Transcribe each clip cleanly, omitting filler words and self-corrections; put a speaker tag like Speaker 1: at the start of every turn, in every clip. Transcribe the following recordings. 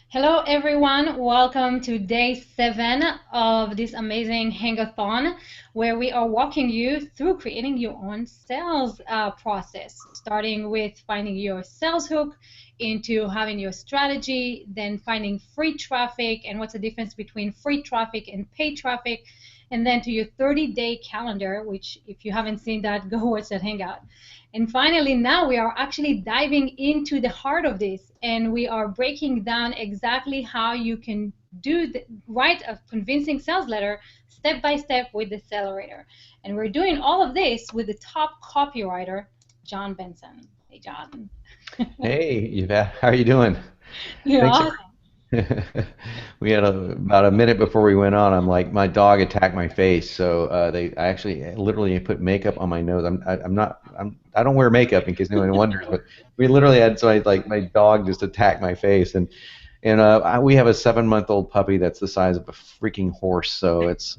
Speaker 1: Hello, everyone. Welcome to day 7 of this amazing hangathon, where we are walking you through creating your own sales process, starting with finding your sales hook, into having your strategy, then finding free traffic and what's the difference between free traffic and paid traffic, and then to your 30-day calendar, which, if you haven't seen that, go watch that hangout. And finally, now we are actually diving into the heart of this, and we are breaking down exactly how you can write a convincing sales letter step by step with the accelerator. And we're doing all of this with the top copywriter, Jon Benson. Hey, Jon.
Speaker 2: Hey, Yvette, how are you doing?
Speaker 1: You're
Speaker 2: Thanks.
Speaker 1: awesome.
Speaker 2: We had about a minute before we went on. I'm like, my dog attacked my face, so I actually literally put makeup on my nose. I'm not, I don't wear makeup in case anyone wonders, but we literally had like my dog just attacked my face, and we have a 7-month-old puppy that's the size of a freaking horse, so it's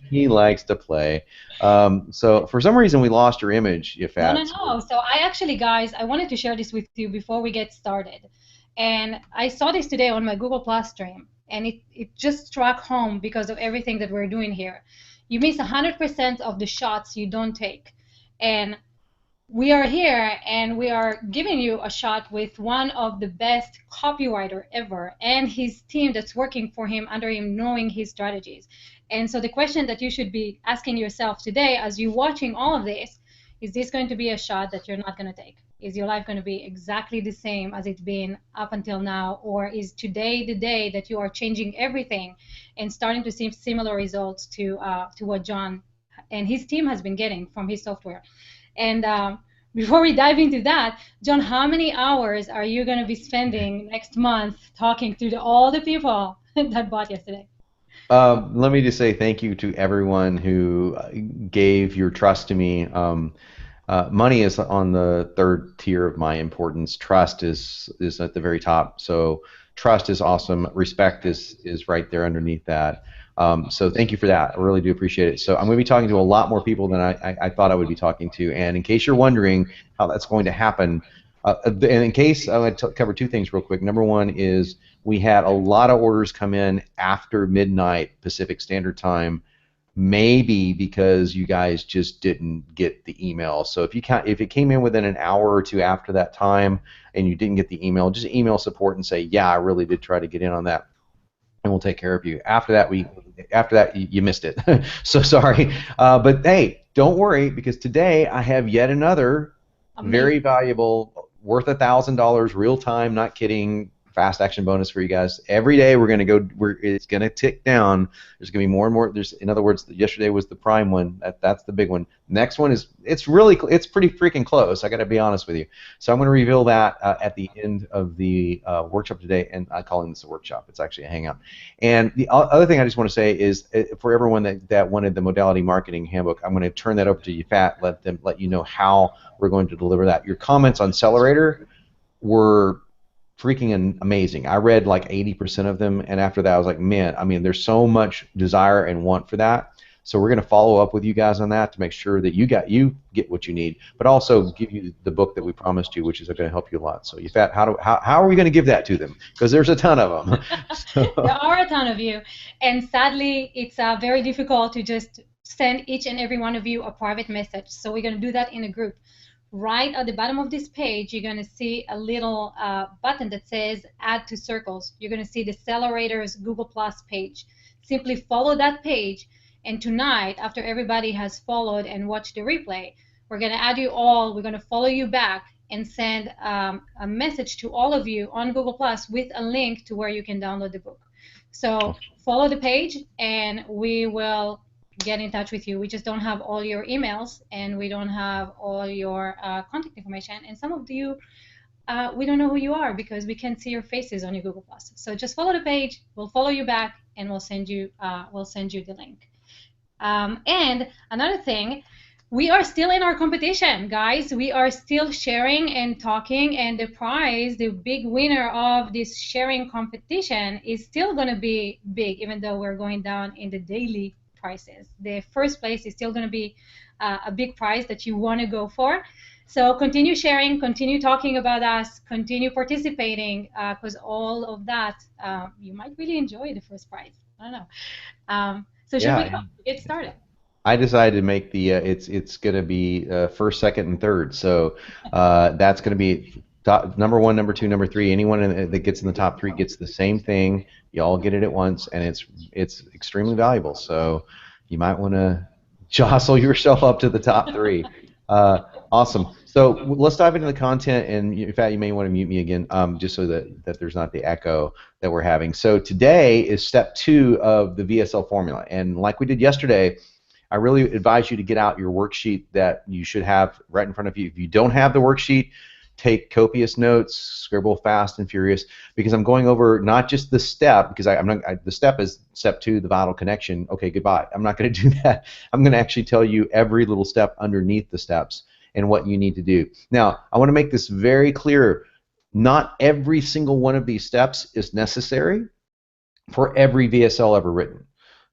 Speaker 2: he likes to play. So for some reason we lost your image,
Speaker 1: No, no,
Speaker 2: Yvette.
Speaker 1: no. So I actually, guys, I wanted to share this with you before we get started. And I saw this today on my Google Plus stream, and it just struck home because of everything that we're doing here. You miss 100% of the shots you don't take. And we are here and we are giving you a shot with one of the best copywriter ever and his team that's working for him under him knowing his strategies. And so the question that you should be asking yourself today as you're watching all of this is this going to be a shot that you're not going to take? Is your life going to be exactly the same as it's been up until now, or is today the day that you are changing everything and starting to see similar results to what Jon and his team has been getting from his software? And before we dive into that, Jon, how many hours are you going to be spending next month talking to all the people that bought yesterday?
Speaker 2: Let me just say thank you to everyone who gave your trust to me. Money is on the third tier of my importance. Trust is at the very top. So trust is awesome. Respect is right there underneath that. So thank you for that. I really do appreciate it. So I'm going to be talking to a lot more people than I thought I would be talking to. And in case you're wondering how that's going to happen, and in case I would cover two things real quick. Number one is we had a lot of orders come in after midnight Pacific Standard Time, maybe because you guys just didn't get the email. So if it came in within an hour or two after that time and you didn't get the email, just email support and say, yeah, I really did try to get in on that, and we'll take care of you. After that, you missed it. So sorry, but hey, don't worry because today I have yet another very
Speaker 1: Amazing.
Speaker 2: valuable, worth $1,000, real time, not kidding, fast action bonus for you guys. Every day we're gonna go. It's gonna tick down. There's gonna be more and more. In other words, yesterday was the prime one. That's the big one. Next one is it's pretty freaking close. I got to be honest with you. So I'm gonna reveal that at the end of the workshop today, and I call this a workshop. It's actually a hangout. And the other thing I just want to say is for everyone that wanted the modality marketing handbook, I'm going to turn that over to you, Fat. Let you know how we're going to deliver that. Your comments on Accelerator were freaking amazing. I read like 80% of them, and after that, I was like, man, I mean, there's so much desire and want for that. So we're going to follow up with you guys on that to make sure that you get what you need, but also give you the book that we promised you, which is going to help you a lot. So, Yvette, how are we going to give that to them? Because there's a ton of them.
Speaker 1: There
Speaker 2: So,
Speaker 1: are a ton of you, and sadly, it's very difficult to just send each and every one of you a private message. So we're going to do that in a group. Right at the bottom of this page, you're going to see a little button that says Add to Circles. You're going to see the Accelerators Google Plus page. Simply follow that page, and tonight, after everybody has followed and watched the replay, we're going to add you all. We're going to follow you back and send a message to all of you on Google Plus with a link to where you can download the book. So follow the page, and we will get in touch with you. We just don't have all your emails, and we don't have all your contact information. And some of you, we don't know who you are because we can't see your faces on your Google Plus. So just follow the page. We'll follow you back, and we'll send you the link. And another thing, we are still in our competition, guys. We are still sharing and talking, and the prize, the big winner of this sharing competition, is still going to be big, even though we're going down in the daily prices. The first place is still going to be a big prize that you want to go for. So continue sharing, continue talking about us, continue participating, because all of that, you might really enjoy the first prize. I don't know. So should we
Speaker 2: Yeah,
Speaker 1: go? Get started.
Speaker 2: I decided to make the it's going to be first, second, and third. So that's going to be number one, number two, number three. Anyone that gets in the top three gets the same thing. You all get it at once, and it's extremely valuable. So you might want to jostle yourself up to the top three. Awesome. So let's dive into the content, and in fact, you may want to mute me again, just so that there's not the echo that we're having. So today is step 2 of the VSL formula, and like we did yesterday, I really advise you to get out your worksheet that you should have right in front of you. If you don't have the worksheet, take copious notes, scribble fast and furious, because I'm going over not just the step, because the step is step 2, the vital connection. Okay, goodbye. I'm not going to do that. I'm going to actually tell you every little step underneath the steps and what you need to do. Now, I want to make this very clear. Not every single one of these steps is necessary for every VSL ever written.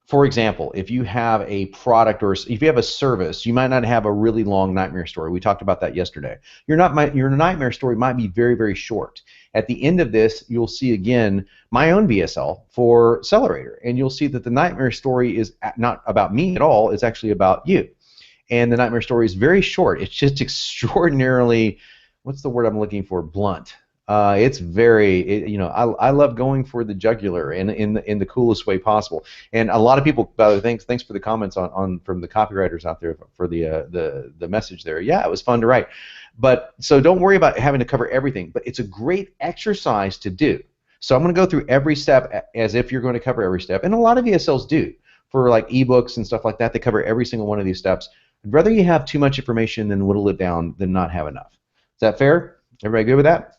Speaker 2: For example, if you have a product or if you have a service, you might not have a really long nightmare story. We talked about that yesterday. Your nightmare story might be very, very short. At the end of this, you'll see again my own VSL for Accelerator, and you'll see that the nightmare story is not about me at all. It's actually about you. And the nightmare story is very short. It's just extraordinarily, what's the word I'm looking for? Blunt. It's very, I love going for the jugular in the coolest way possible. And a lot of people, by the way, thanks for the comments on from the copywriters out there for the message there. Yeah, it was fun to write. But so don't worry about having to cover everything. But it's a great exercise to do. So I'm going to go through every step as if you're going to cover every step, and a lot of VSLs do. For like ebooks and stuff like that, they cover every single one of these steps. I'd rather you have too much information than whittle it down than not have enough. Is that fair? Everybody good with that?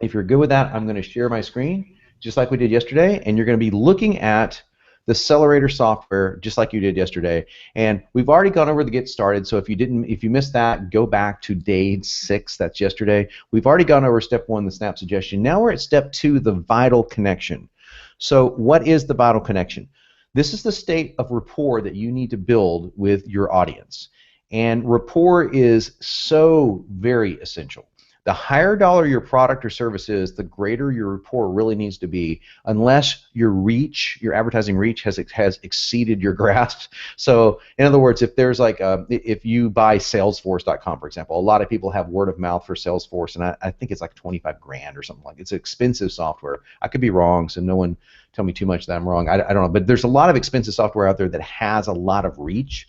Speaker 2: If you're good with that, I'm going to share my screen just like we did yesterday, and you're going to be looking at the Accelerator software just like you did yesterday. And we've already gone over the get started, so if you missed that, go back to day 6, that's yesterday. We've already gone over step 1, the snap suggestion. Now we're at step 2, the vital connection. So what is the vital connection? This is the state of rapport that you need to build with your audience. And rapport is so very essential. The higher dollar your product or service is, the greater your rapport really needs to be, unless your reach, your advertising reach, has exceeded your grasp. So, in other words, if there's like if you buy Salesforce.com, for example, a lot of people have word of mouth for Salesforce, and I think it's like 25 grand or something like that. It's expensive software. I could be wrong, so no one tell me too much that I'm wrong. I don't know, but there's a lot of expensive software out there that has a lot of reach.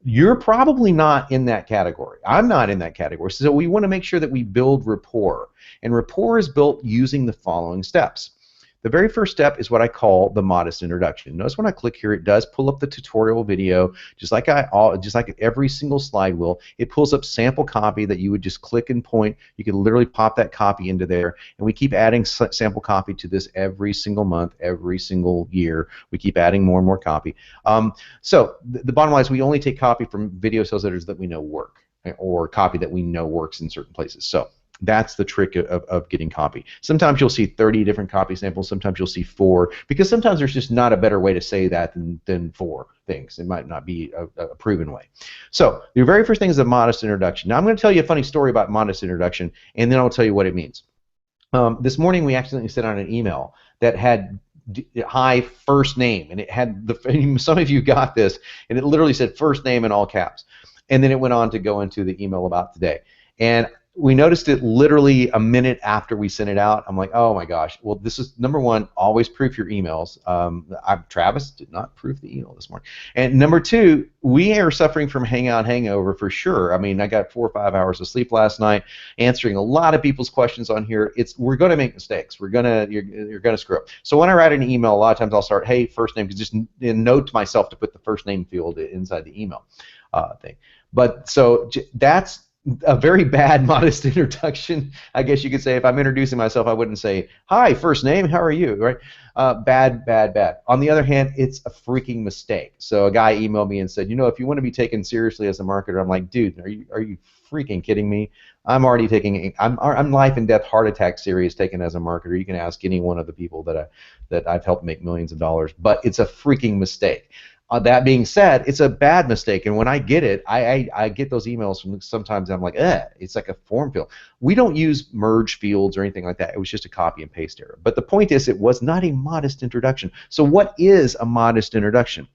Speaker 2: You're probably not in that category. I'm not in that category. So we want to make sure that we build rapport. And rapport is built using the following steps. The very first step is what I call the modest introduction. Notice when I click here, it does pull up the tutorial video, just like every single slide will. It pulls up sample copy that you would just click and point. You can literally pop that copy into there, and we keep adding sample copy to this every single month, every single year. We keep adding more and more copy. So the bottom line is we only take copy from video sales editors that we know work, or copy that we know works in certain places. So that's the trick of getting copy. Sometimes you'll see 30 different copy samples. Sometimes you'll see 4, because sometimes there's just not a better way to say that than 4 things. It might not be a proven way. So your very first thing is a modest introduction. Now I'm going to tell you a funny story about modest introduction, and then I'll tell you what it means. This morning we accidentally sent out an email that had hi first name, and it had some of you got this, and it literally said first name in all caps, and then it went on to go into the email about today. And we noticed it literally a minute after we sent it out. I'm like, oh my gosh. Well, this is number 1, always proof your emails. Travis did not proof the email this morning. And number 2, we are suffering from hangover for sure. I mean, I got 4 or 5 hours of sleep last night, answering a lot of people's questions on here. We're going to make mistakes. You're gonna screw up. So when I write an email, a lot of times I'll start, hey, first name, just note to myself to put the first name field inside the email thing. But so that's a very bad modest introduction, I guess you could say. If I'm introducing myself, I wouldn't say, hi, first name, how are you, right? Bad. On the other hand, it's a freaking mistake. So a guy emailed me and said, if you want to be taken seriously as a marketer, I'm like, dude, are you freaking kidding me? I'm already taking, I'm life and death heart attack serious taken as a marketer. You can ask any one of the people that I've helped make millions of dollars, but it's a freaking mistake. That being said, it's a bad mistake, and when I get it, I get those emails from sometimes I'm like, it's like a form field. We don't use merge fields or anything like that. It was just a copy and paste error. But the point is, it was not a modest introduction. So what is a modest introduction?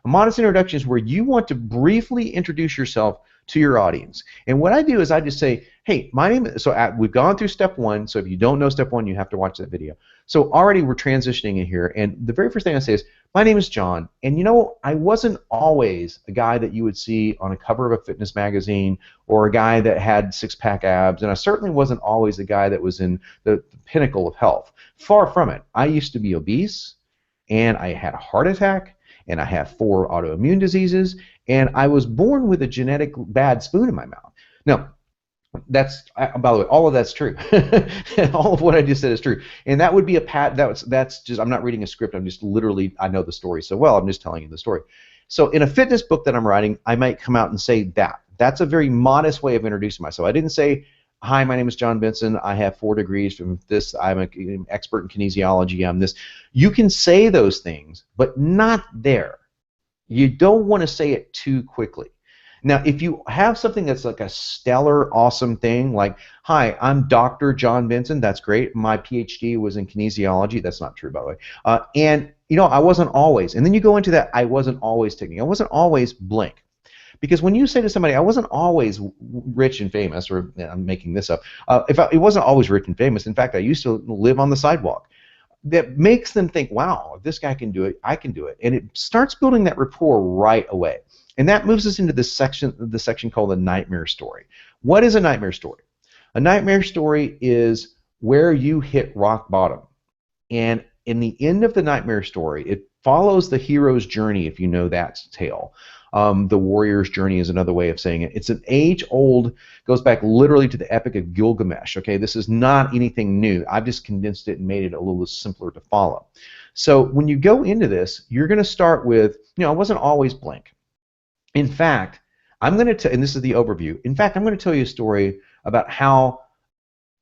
Speaker 2: A modest introduction is where you want to briefly introduce yourself to your audience. And what I do is I just say, hey, my name is, so we've gone through step one, so if you don't know step one, you have to watch that video. So already we're transitioning in here, and the very first thing I say is, my name is Jon, and you know, I wasn't always a guy that you would see on a cover of a fitness magazine or a guy that had six-pack abs, and I certainly wasn't always a guy that was in the pinnacle of health. Far from it. I used to be obese, and I had a heart attack, and I have 4 autoimmune diseases, and I was born with a genetic bad spoon in my mouth. Now, that's, by the way, all of that's true. All of what I just said is true, and that would be that's just, I'm not reading a script. I'm just literally, I know the story so well. I'm just telling you the story. So in a fitness book that I'm writing, I might come out and say that. That's a very modest way of introducing myself. I didn't say, hi, my name is Jon Benson. I have 4 degrees from this. I'm an expert in kinesiology. I'm this. You can say those things, but not there. You don't want to say it too quickly. Now, if you have something that's like a stellar, awesome thing, like, hi, I'm Dr. Jon Benson, that's great. My PhD was in kinesiology. That's not true, by the way. And, you know, I wasn't always. And then you go into that I wasn't always technique. I wasn't always blank. Because when you say to somebody, I wasn't always rich and famous, or I'm making this up, it wasn't always rich and famous. In fact, I used to live on the sidewalk. That makes them think, wow, if this guy can do it, I can do it. And it starts building that rapport right away. And that moves us into the section called the nightmare story. What is a nightmare story? A nightmare story is where you hit rock bottom. And in the end of the nightmare story, it follows the hero's journey, if you know that tale. The warrior's journey is another way of saying it. It's an age-old, goes back literally to the Epic of Gilgamesh. Okay, this is not anything new. I've just condensed it and made it a little simpler to follow. So when you go into this, you're going to start with, you know, I wasn't always blank. In fact, I'm going to, and this is the overview. In fact, I'm going to tell you a story about how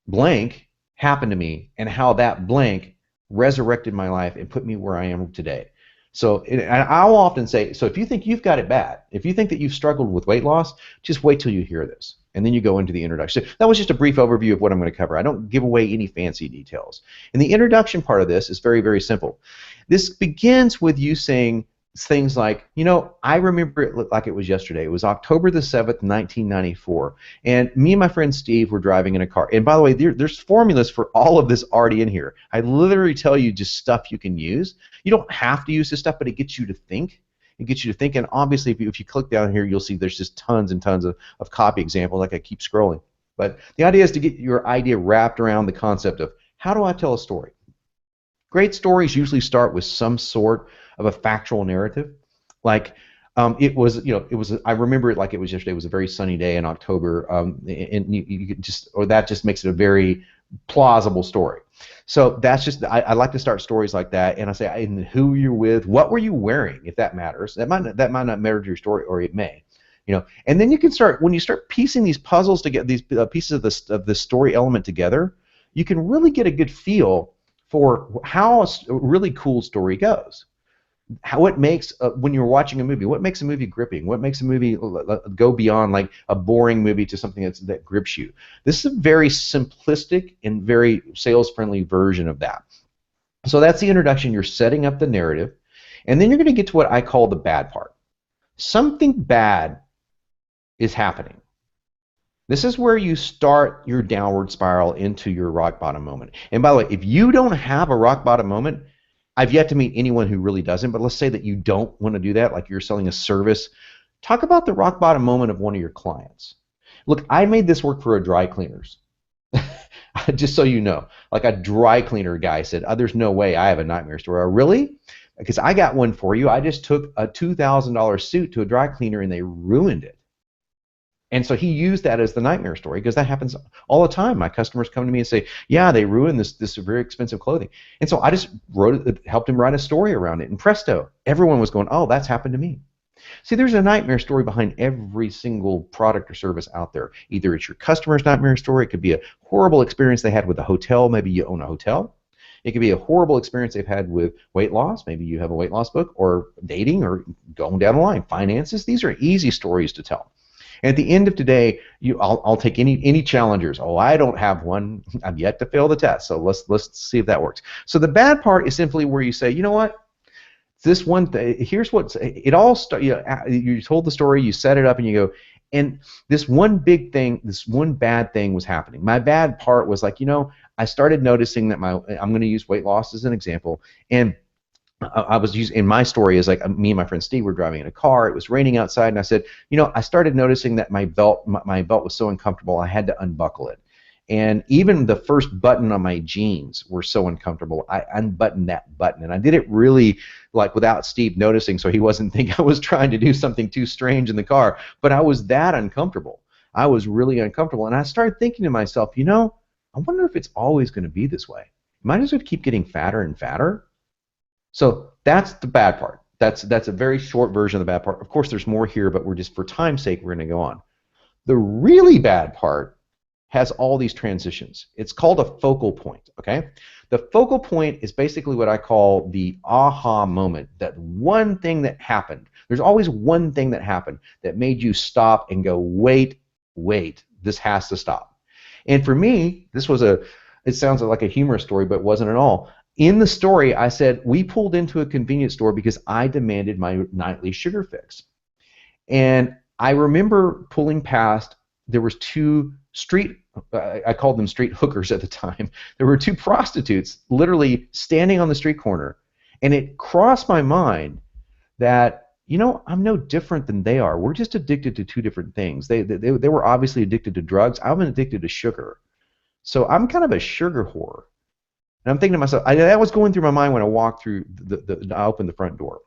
Speaker 2: blank happened to me and how that blank resurrected my life and put me where I am today. So, and I'll often say, so if you think you've got it bad, if you think that you've struggled with weight loss, just wait till you hear this. And then you go into the introduction. So that was just a brief overview of what I'm going to cover. I don't give away any fancy details. And the introduction part of this is very, very simple. This begins with you saying things like, you know, I remember it like it was yesterday. It was October the 7th, 1994. And me and my friend Steve were driving in a car. And by the way, there's formulas for all of this already in here. I literally tell you just stuff you can use. You don't have to use this stuff, but it gets you to think. It gets you to think. And obviously, if you click down here, you'll see there's just tons and tons of copy examples, like I keep scrolling. But the idea is to get your idea wrapped around the concept of, how do I tell a story? Great stories usually start with some sort of a factual narrative. Like, it was, you know, I remember it like it was yesterday. It was a very sunny day in October, and you could just, or that just makes it a very plausible story. So that's just, I like to start stories like that, and I say, and who you're with, what were you wearing, if that matters. That might not matter to your story, or it may, you know. And then you can start, when you start piecing these puzzles together, these pieces of the story element together, you can really get a good feel for how a really cool story goes. How it makes, when you're watching a movie, what makes a movie gripping? What makes a movie go beyond like a boring movie to something that grips you? This is a very simplistic and very sales-friendly version of that. So that's the introduction. You're setting up the narrative, and then you're going to get to what I call the bad part. Something bad is happening. This is where you start your downward spiral into your rock bottom moment. And by the way, if you don't have a rock bottom moment, I've yet to meet anyone who really doesn't, but let's say that you don't want to do that, like you're selling a service. Talk about the rock bottom moment of one of your clients. Look, I made this work for a dry cleaners. Just so you know, like a dry cleaner guy said, oh, there's no way I have a nightmare story. Oh, really? Because I got one for you. I just took a $2,000 suit to a dry cleaner and they ruined it. And so he used that as the nightmare story, because that happens all the time. My customers come to me and say, yeah, they ruined this very expensive clothing. And so I just helped him write a story around it. And presto, everyone was going, oh, that's happened to me. See, there's a nightmare story behind every single product or service out there. Either it's your customer's nightmare story. It could be a horrible experience they had with a hotel. Maybe you own a hotel. It could be a horrible experience they've had with weight loss. Maybe you have a weight loss book, or dating, or going down the line, finances. These are easy stories to tell. And at the end of today, I'll take any challengers. Oh, I don't have one. I'm yet to fail the test. So let's see if that works. So the bad part is simply where you say, you know what? This one thing, here's what it all started. You told the story, you set it up, and you go, and this one big thing, this one bad thing was happening. My bad part was like, I started noticing that I'm going to use weight loss as an example, and I was using, in my story, is like me and my friend Steve were driving in a car. It was raining outside, and I said, I started noticing that my belt was so uncomfortable, I had to unbuckle it. And even the first button on my jeans were so uncomfortable, I unbuttoned that button. And I did it really like without Steve noticing, so he wasn't thinking I was trying to do something too strange in the car. But I was that uncomfortable. I was really uncomfortable. And I started thinking to myself, I wonder if it's always going to be this way. Am I just going to keep getting fatter and fatter? So that's the bad part. That's a very short version of the bad part. Of course, there's more here, but we're just, for time's sake, we're going to go on. The really bad part has all these transitions. It's called a focal point, okay? The focal point is basically what I call the aha moment, that one thing that happened. There's always one thing that happened that made you stop and go, wait, this has to stop. And for me, it sounds like a humorous story, but it wasn't at all. In the story, I said, we pulled into a convenience store because I demanded my nightly sugar fix. And I remember pulling past, there was two I called them street hookers at the time. There were two prostitutes literally standing on the street corner, and it crossed my mind that, I'm no different than they are. We're just addicted to two different things. They were obviously addicted to drugs. I'm addicted to sugar. So I'm kind of a sugar whore. And I'm thinking to myself, that was going through my mind when I walked through I opened the front door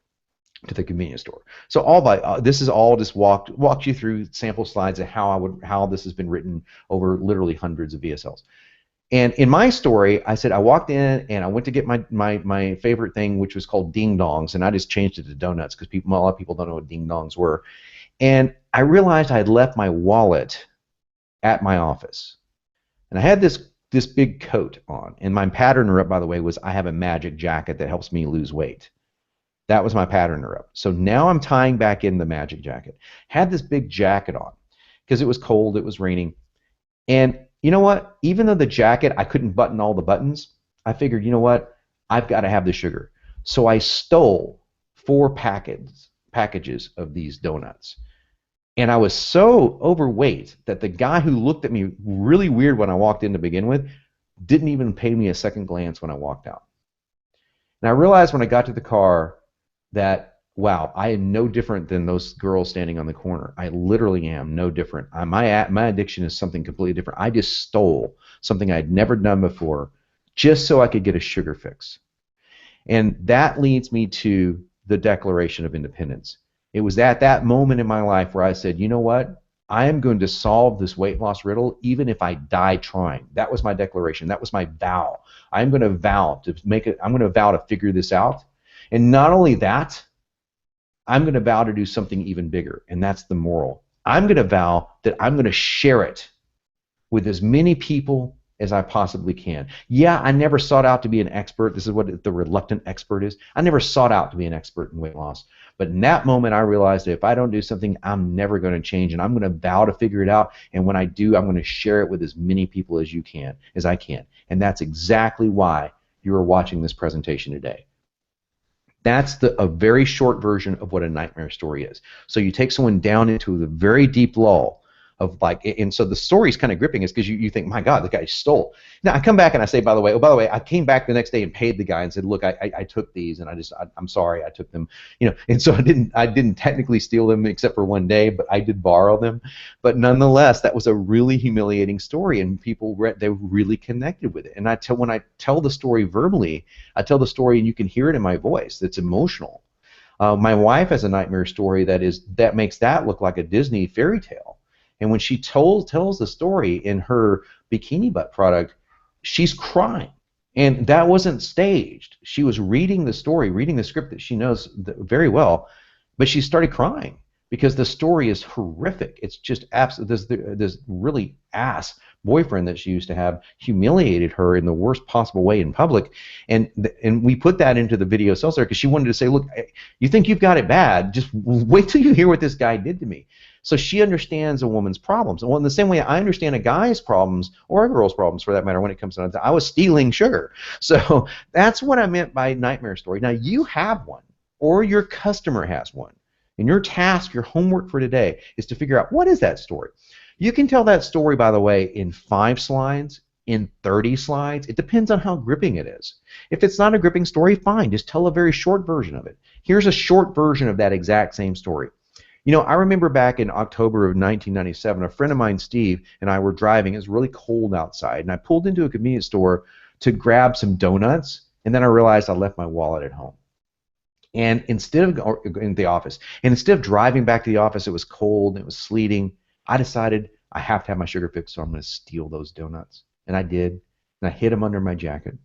Speaker 2: to the convenience store. So this is all just walked you through sample slides of how this has been written over literally hundreds of VSLs. And in my story, I said I walked in and I went to get my favorite thing, which was called ding dongs, and I just changed it to donuts because a lot of people don't know what ding dongs were. And I realized I had left my wallet at my office, and I had this big coat on, and my pattern up, by the way, was I have a magic jacket that helps me lose weight. That was my pattern up. So now I'm tying back in the magic jacket. Had this big jacket on because it was cold, it was raining. And you know what? Even though the jacket, I couldn't button all the buttons, I figured, you know what? I've got to have the sugar. So I stole 4 packages of these donuts. And I was so overweight that the guy who looked at me really weird when I walked in to begin with didn't even pay me a second glance when I walked out. And I realized when I got to the car that, wow, I am no different than those girls standing on the corner. I literally am no different. My addiction is something completely different. I just stole something I'd never done before just so I could get a sugar fix. And that leads me to the Declaration of Independence. It was at that moment in my life where I said, you know what? I am going to solve this weight loss riddle even if I die trying. That was my declaration. That was my vow. I'm going to vow to figure this out. And not only that, I'm going to vow to do something even bigger, and that's the moral. I'm going to vow that I'm going to share it with as many people as I possibly can. Yeah, I never sought out to be an expert. This is what the reluctant expert is. I never sought out to be an expert in weight loss. But in that moment, I realized that if I don't do something, I'm never going to change, and I'm going to vow to figure it out. And when I do, I'm going to share it with as many people as I can. And that's exactly why you are watching this presentation today. That's a very short version of what a nightmare story is. So you take someone down into the very deep lull of and so the story is kind of gripping us because you think, my God, the guy stole. Now I come back and I say, by the way, I came back the next day and paid the guy and said, look, I took these and I'm sorry I took them, and so I didn't technically steal them except for one day, but I did borrow them. But nonetheless, that was a really humiliating story, and people they really connected with it. And when I tell the story verbally, I tell the story and you can hear it in my voice. It's emotional. My wife has a nightmare story that makes that look like a Disney fairy tale. And when she tells the story in her bikini butt product, she's crying. And that wasn't staged. She was reading the story, reading the script that she knows very well, but she started crying because the story is horrific. It's just absolute. This really ass boyfriend that she used to have humiliated her in the worst possible way in public, and we put that into the video sales there because she wanted to say, look, you think you've got it bad? Just wait till you hear what this guy did to me. So she understands a woman's problems. Well, in the same way I understand a guy's problems, or a girl's problems for that matter, when it comes to I was stealing sugar. So that's what I meant by nightmare story. Now you have one, or your customer has one. And your task, your homework for today is to figure out what is that story. You can tell that story, by the way, in 5 slides, in 30 slides. It depends on how gripping it is. If it's not a gripping story, fine. Just tell a very short version of it. Here's a short version of that exact same story. You know, I remember back in October of 1997, a friend of mine, Steve, and I were driving. It was really cold outside, and I pulled into a convenience store to grab some donuts, and then I realized I left my wallet at home. And instead of in the office, and instead of driving back to the office, it was cold, it was sleeting, I decided I have to have my sugar fix, so I'm going to steal those donuts. And I did, and I hid them under my jacket. And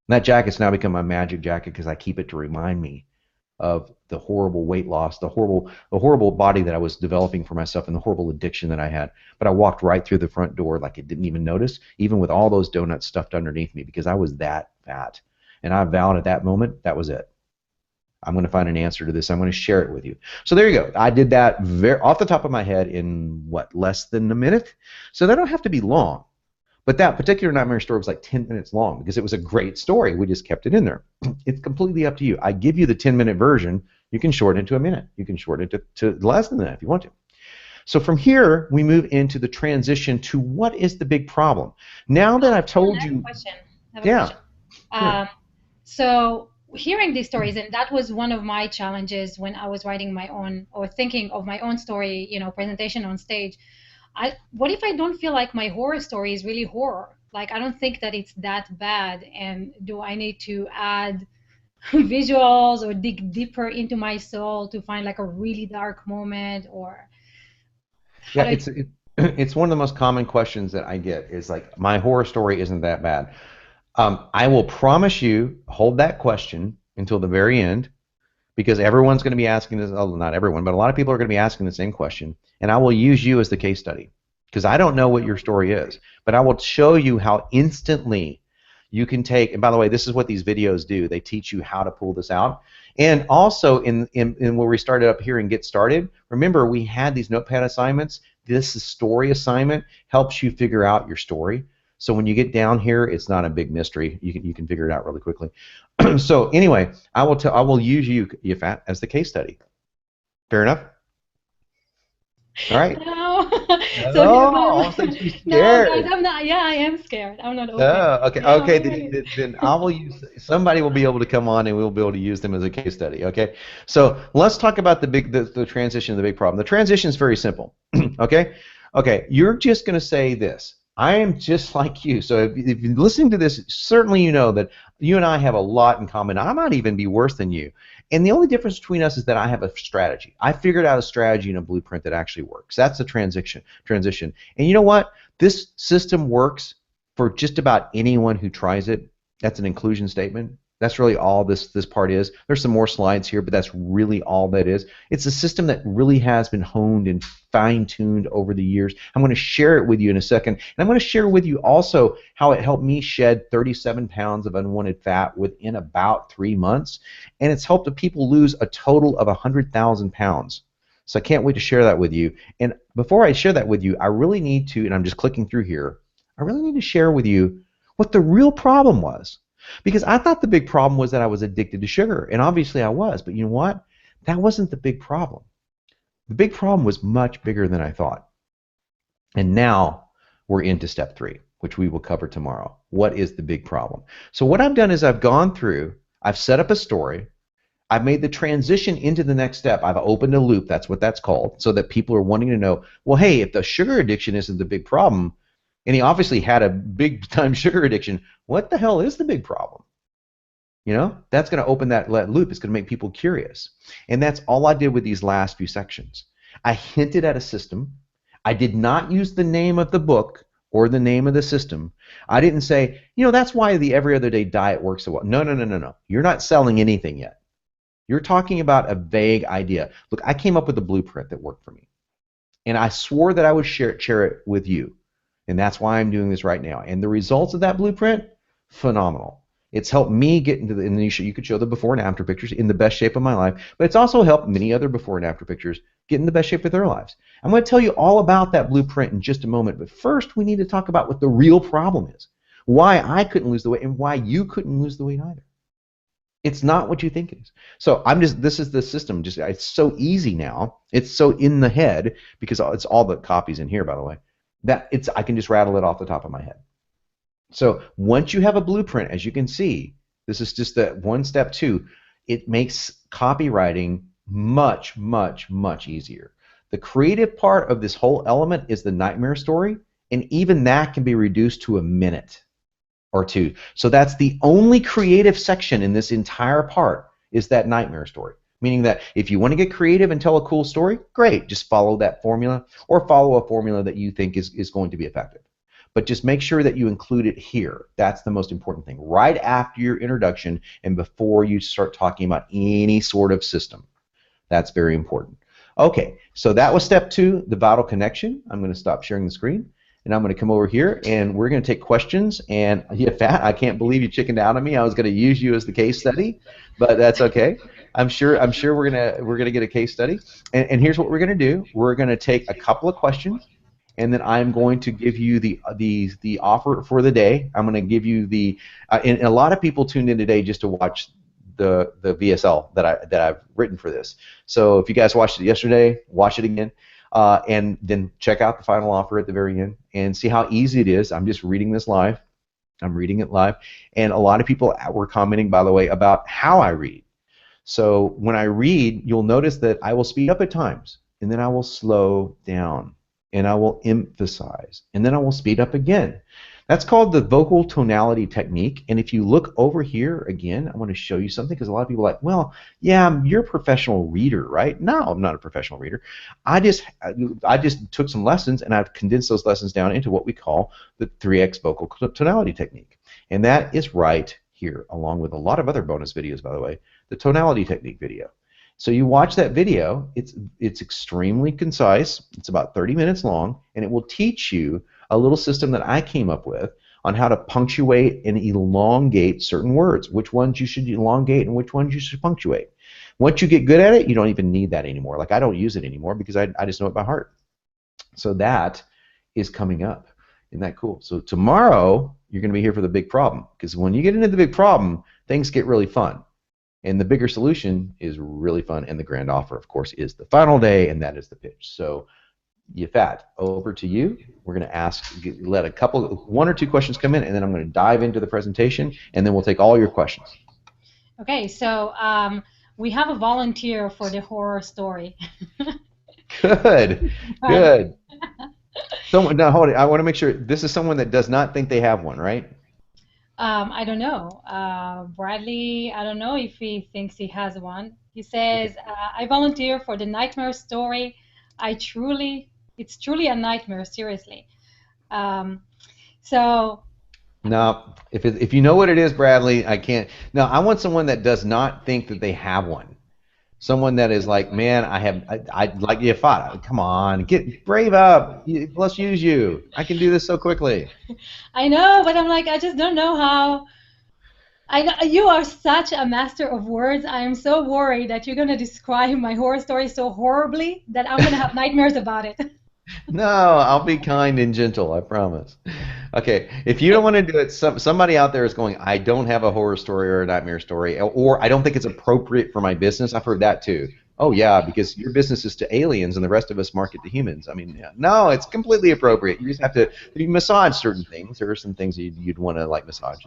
Speaker 2: that jacket's now become my magic jacket because I keep it to remind me of the horrible weight loss, the horrible body that I was developing for myself, and the horrible addiction that I had. But I walked right through the front door like it didn't even notice, even with all those donuts stuffed underneath me, because I was that fat. And I vowed at that moment, that was it. I'm going to find an answer to this. I'm going to share it with you. So there you go. I did that off the top of my head in, what, less than a minute? So they don't have to be long. But that particular nightmare story was like 10 minutes long because it was a great story. We just kept it in there. It's completely up to you. I give you the 10-minute version. You can shorten it to a minute. You can shorten it to less than that if you want to. So from here, we move into the transition to what is the big problem. Now that I've told you.
Speaker 1: I have a
Speaker 2: Yeah.
Speaker 1: question. So hearing these stories, and that was one of my challenges when I was writing my own or thinking of my own story, presentation on stage. What if I don't feel like my horror story is really horror? Like, I don't think that it's that bad, and do I need to add visuals or dig deeper into my soul to find like a really dark moment, or how
Speaker 2: Yeah,
Speaker 1: do I?
Speaker 2: it's one of the most common questions that I get is like, my horror story isn't that bad. I will promise you, hold that question until the very end, because everyone's going to be asking this. Oh, not everyone, but a lot of people are going to be asking the same question, and I will use you as the case study because I don't know what your story is, but I will show you how instantly you can take. And by the way, this is what these videos do. They teach you how to pull this out. And also in where we started up here and get started, remember we had these notepad assignments. This story assignment helps you figure out your story. So when you get down here, it's not a big mystery. You can figure it out really quickly. So anyway, I will use you, Yafat, as the case study. Fair enough? All right.
Speaker 1: No.
Speaker 2: Oh, all of a sudden she's
Speaker 1: No, guys,
Speaker 2: scared.
Speaker 1: I'm not. Yeah, I am scared. I'm not open.
Speaker 2: Oh, okay,
Speaker 1: Yeah,
Speaker 2: okay.
Speaker 1: I'm ready.
Speaker 2: Then I will use. Somebody will be able to come on, and we'll be able to use them as a case study. Okay. So let's talk about the transition, the big problem. The transition is very simple. Okay. Okay. You're just going to say this. I am just like you. So if you're listening to this, certainly you know that you and I have a lot in common. I might even be worse than you. And the only difference between us is that I have a strategy. I figured out a strategy and a blueprint that actually works. That's the transition. And you know what? This system works for just about anyone who tries it. That's an inclusion statement. That's really all this part is. There's some more slides here, but that's really all that is. It's a system that really has been honed and fine-tuned over the years. I'm going to share it with you in a second. And I'm going to share with you also how it helped me shed 37 pounds of unwanted fat within about 3 months. And it's helped people lose a total of 100,000 pounds. So I can't wait to share that with you. And before I share that with you, I really need to, and I'm just clicking through here, I really need to share with you what the real problem was. Because I thought the big problem was that I was addicted to sugar, and obviously I was, but you know what? That wasn't the big problem. The big problem was much bigger than I thought. And now we're into step 3, which we will cover tomorrow. What is the big problem? So what I've done is I've gone through, I've set up a story, I've made the transition into the next step. I've opened a loop, that's what that's called, so that people are wanting to know, well, hey, if the sugar addiction isn't the big problem, and he obviously had a big-time sugar addiction, what the hell is the big problem? You know, that's going to open that loop. It's going to make people curious. And that's all I did with these last few sections. I hinted at a system. I did not use the name of the book or the name of the system. I didn't say, you know, that's why the every other day diet works so well. No, no, no, no, no. You're not selling anything yet. You're talking about a vague idea. Look, I came up with a blueprint that worked for me, and I swore that I would share it with you. And that's why I'm doing this right now. And the results of that blueprint, phenomenal. It's helped me get into the, and you could show the before and after pictures in the best shape of my life, but it's also helped many other before and after pictures get in the best shape of their lives. I'm going to tell you all about that blueprint in just a moment, but first we need to talk about what the real problem is. Why I couldn't lose the weight and why you couldn't lose the weight either. It's not what you think it is. So this is the system. Just it's so easy now. It's so in the head because it's all the copies in here, by the way, that I can just rattle it off the top of my head. So once you have a blueprint, as you can see, this is just the one step two. It makes copywriting much, much, much easier. The creative part of this whole element is the nightmare story, and even that can be reduced to a minute or two. So that's the only creative section in this entire part is that nightmare story. Meaning that if you want to get creative and tell a cool story, great, just follow that formula or follow a formula that you think is going to be effective. But just make sure that you include it here. That's the most important thing. Right after your introduction and before you start talking about any sort of system. That's very important. Okay, so that was step two, the vital connection. I'm going to stop sharing the screen. And I'm going to come over here, and we're going to take questions. And yeah, Fat, I can't believe you chickened out on me. I was going to use you as the case study, but that's okay. I'm sure we're gonna get a case study. And here's what we're going to do. We're going to take a couple of questions, and then I'm going to give you the offer for the day. I'm going to give you the and a lot of people tuned in today just to watch the VSL that I've written for this. So if you guys watched it yesterday, watch it again. And then check out the final offer at the very end and see how easy it is. I'm just reading this live. I'm reading it live. And a lot of people were commenting, by the way, about how I read. So when I read, you'll notice that I will speed up at times, and then I will slow down, and I will emphasize, and then I will speed up again. That's called the vocal tonality technique. And if you look over here again, I want to show you something because a lot of people are like, well, yeah, you're a professional reader, right? No, I'm not a professional reader. I just took some lessons and I've condensed those lessons down into what we call the 3x vocal tonality technique. And that is right here, along with a lot of other bonus videos, by the way, the tonality technique video. So you watch that video, it's extremely concise, it's about 30 minutes long, and it will teach you a little system that I came up with on how to punctuate and elongate certain words, which ones you should elongate and which ones you should punctuate. Once you get good at it, you don't even need that anymore. Like I don't use it anymore because I just know it by heart. So that is coming up. Isn't that cool? So tomorrow, you're going to be here for the big problem because when you get into the big problem, things get really fun. And the bigger solution is really fun, and the grand offer, of course, is the final day, and that is the pitch. So, Yafat, over to you. We're going to let one or two questions come in, and then I'm going to dive into the presentation, and then we'll take all your questions.
Speaker 1: Okay, so we have a volunteer for the horror story.
Speaker 2: Good, good. Now, hold it. I want to make sure this is someone that does not think they have one, right?
Speaker 1: I don't know. Bradley, I don't know if he thinks he has one. He says, I volunteer for the nightmare story. It's truly a nightmare, seriously. So.
Speaker 2: No, if you know what it is, Bradley, I can't. No, I want someone that does not think that they have one. Someone that is like, man, I like you fought. Come on, brave up. Let's use you. I can do this so quickly.
Speaker 1: I know, but I'm like, I just don't know how. I know you are such a master of words. I am so worried that you're gonna describe my horror story so horribly that I'm gonna have nightmares about it.
Speaker 2: No, I'll be kind and gentle, I promise. Okay, if you don't want to do it, somebody out there is going, I don't have a horror story or a nightmare story, or I don't think it's appropriate for my business. I've heard that too. Oh yeah, because your business is to aliens and the rest of us market to humans. I mean, yeah. No, it's completely appropriate. You just have to massage certain things. There are some things you'd want to like massage.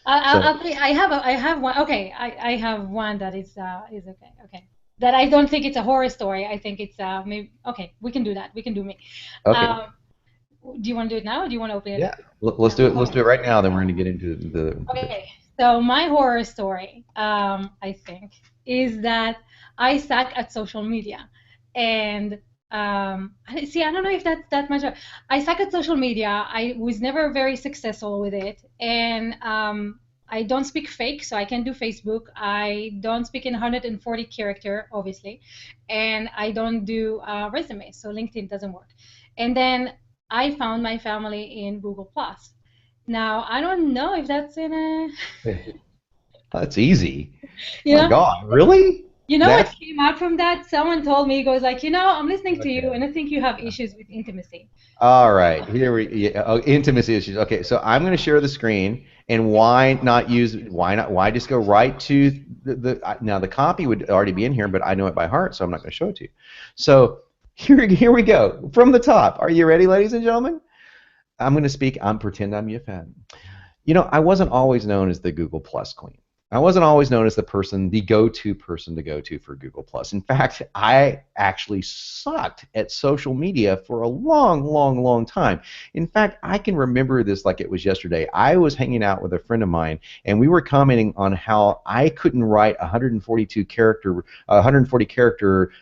Speaker 1: I have one. Okay, I have one that is okay. Okay. That I don't think it's a horror story. I think it's maybe okay. We can do that. We can do me.
Speaker 2: Okay.
Speaker 1: Do you want to do it now, or do you want to open it?
Speaker 2: Yeah. Let's do it. Let's do it right now. Then we're going to get into the.
Speaker 1: Okay. So my horror story, I think, is that I suck at social media, and see, I don't know if that's that much. I suck at social media. I was never very successful with it, and I don't speak fake, so I can do Facebook. I don't speak in 140 character, obviously, and I don't do resume, so LinkedIn doesn't work. And then I found my family in Google Plus. Now I don't know if that's in a,
Speaker 2: That's easy.
Speaker 1: you
Speaker 2: My
Speaker 1: know,
Speaker 2: God, really?
Speaker 1: what
Speaker 2: That's
Speaker 1: came out from that? Someone told me, goes like, I'm listening to you,
Speaker 2: okay.
Speaker 1: and I think you have issues with intimacy.
Speaker 2: All right, here we intimacy issues. Okay, so I'm going to share the screen, and why just go right to now the copy would already be in here, but I know it by heart, so I'm not going to show it to you. So here we go from the top. Are you ready, ladies and gentlemen? I'm going to speak. I'm pretend I'm Yafet. I wasn't always known as the Google Plus queen. I wasn't always known as the go-to person to go to for Google Plus. In fact, I actually sucked at social media for a long, long, long time. In fact, I can remember this like it was yesterday. I was hanging out with a friend of mine, and we were commenting on how I couldn't write 140 character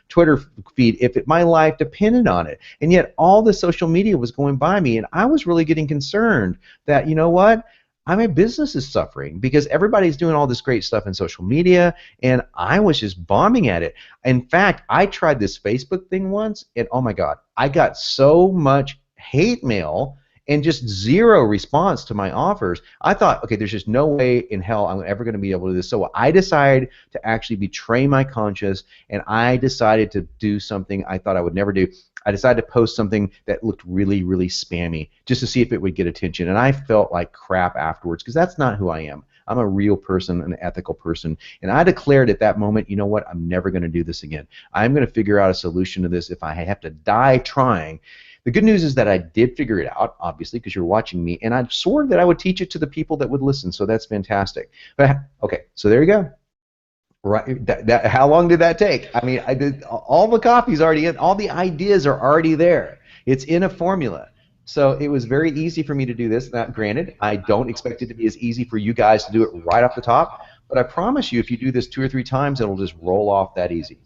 Speaker 2: Twitter feed if my life depended on it. And yet, all the social media was going by me, and I was really getting concerned that, you know what? My business is suffering because everybody's doing all this great stuff in social media, and I was just bombing at it. In fact, I tried this Facebook thing once, and oh my God, I got so much hate mail and just zero response to my offers. I thought, okay, there's just no way in hell I'm ever going to be able to do this. So I decided to actually betray my conscience, and I decided to do something I thought I would never do. I decided to post something that looked really, really spammy just to see if it would get attention. And I felt like crap afterwards because that's not who I am. I'm a real person, an ethical person. And I declared at that moment, you know what, I'm never going to do this again. I'm going to figure out a solution to this if I have to die trying. The good news is that I did figure it out, obviously, because you're watching me, and I swore that I would teach it to the people that would listen, so that's fantastic. But okay, so there you go. Right. How long did that take? I mean, I did all the copies already in, all the ideas are already there. It's in a formula. So it was very easy for me to do this. Now, granted, I don't expect it to be as easy for you guys to do it right off the top, but I promise you, if you do this 2 or 3 times, it'll just roll off that easy.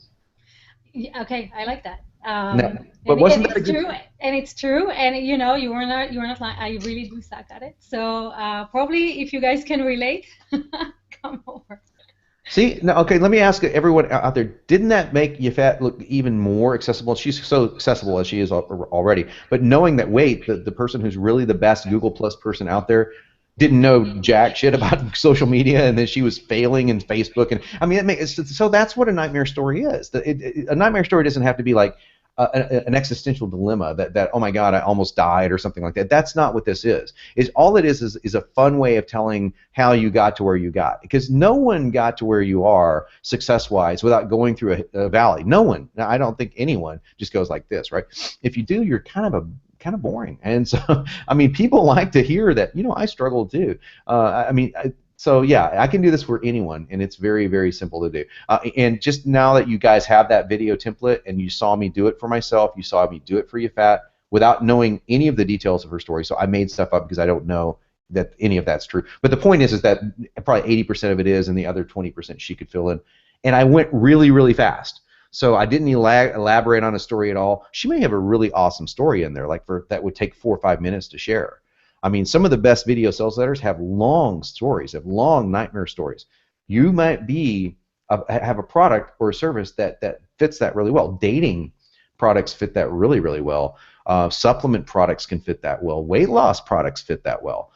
Speaker 1: Yeah, okay, I like that.
Speaker 2: No, but
Speaker 1: And
Speaker 2: wasn't that a
Speaker 1: it's
Speaker 2: good?
Speaker 1: true, and you were not lying. I really do suck at it. So probably if you guys can relate, come over.
Speaker 2: See, now, okay, let me ask everyone out there, didn't that make Yafet look even more accessible? She's so accessible as she is already, but knowing that, wait, the person who's really the best Google Plus person out there didn't know jack shit about social media, and then she was failing in Facebook, and I mean, so that's what a nightmare story is. A nightmare story doesn't have to be like an existential dilemma that oh my God, I almost died or something like that. That's not what this is. All it is a fun way of telling how you got to where you got, because no one got to where you are success-wise without going through a valley. No one. Now, I don't think anyone just goes like this, right? If you do, you're kind of boring. And so, I mean, people like to hear that, I struggled too. So yeah, I can do this for anyone, and it's very, very simple to do. And just now that you guys have that video template, and you saw me do it for myself, you saw me do it for Yafat without knowing any of the details of her story. So I made stuff up because I don't know that any of that's true. But the point is that probably 80% of it is, and the other 20% she could fill in. And I went really, really fast. So I didn't elaborate on a story at all. She may have a really awesome story in there, that would take 4 or 5 minutes to share. I mean, some of the best video sales letters have long stories, have long nightmare stories. You might have a product or a service that fits that really well. Dating products fit that really, really well. Supplement products can fit that well. Weight loss products fit that well.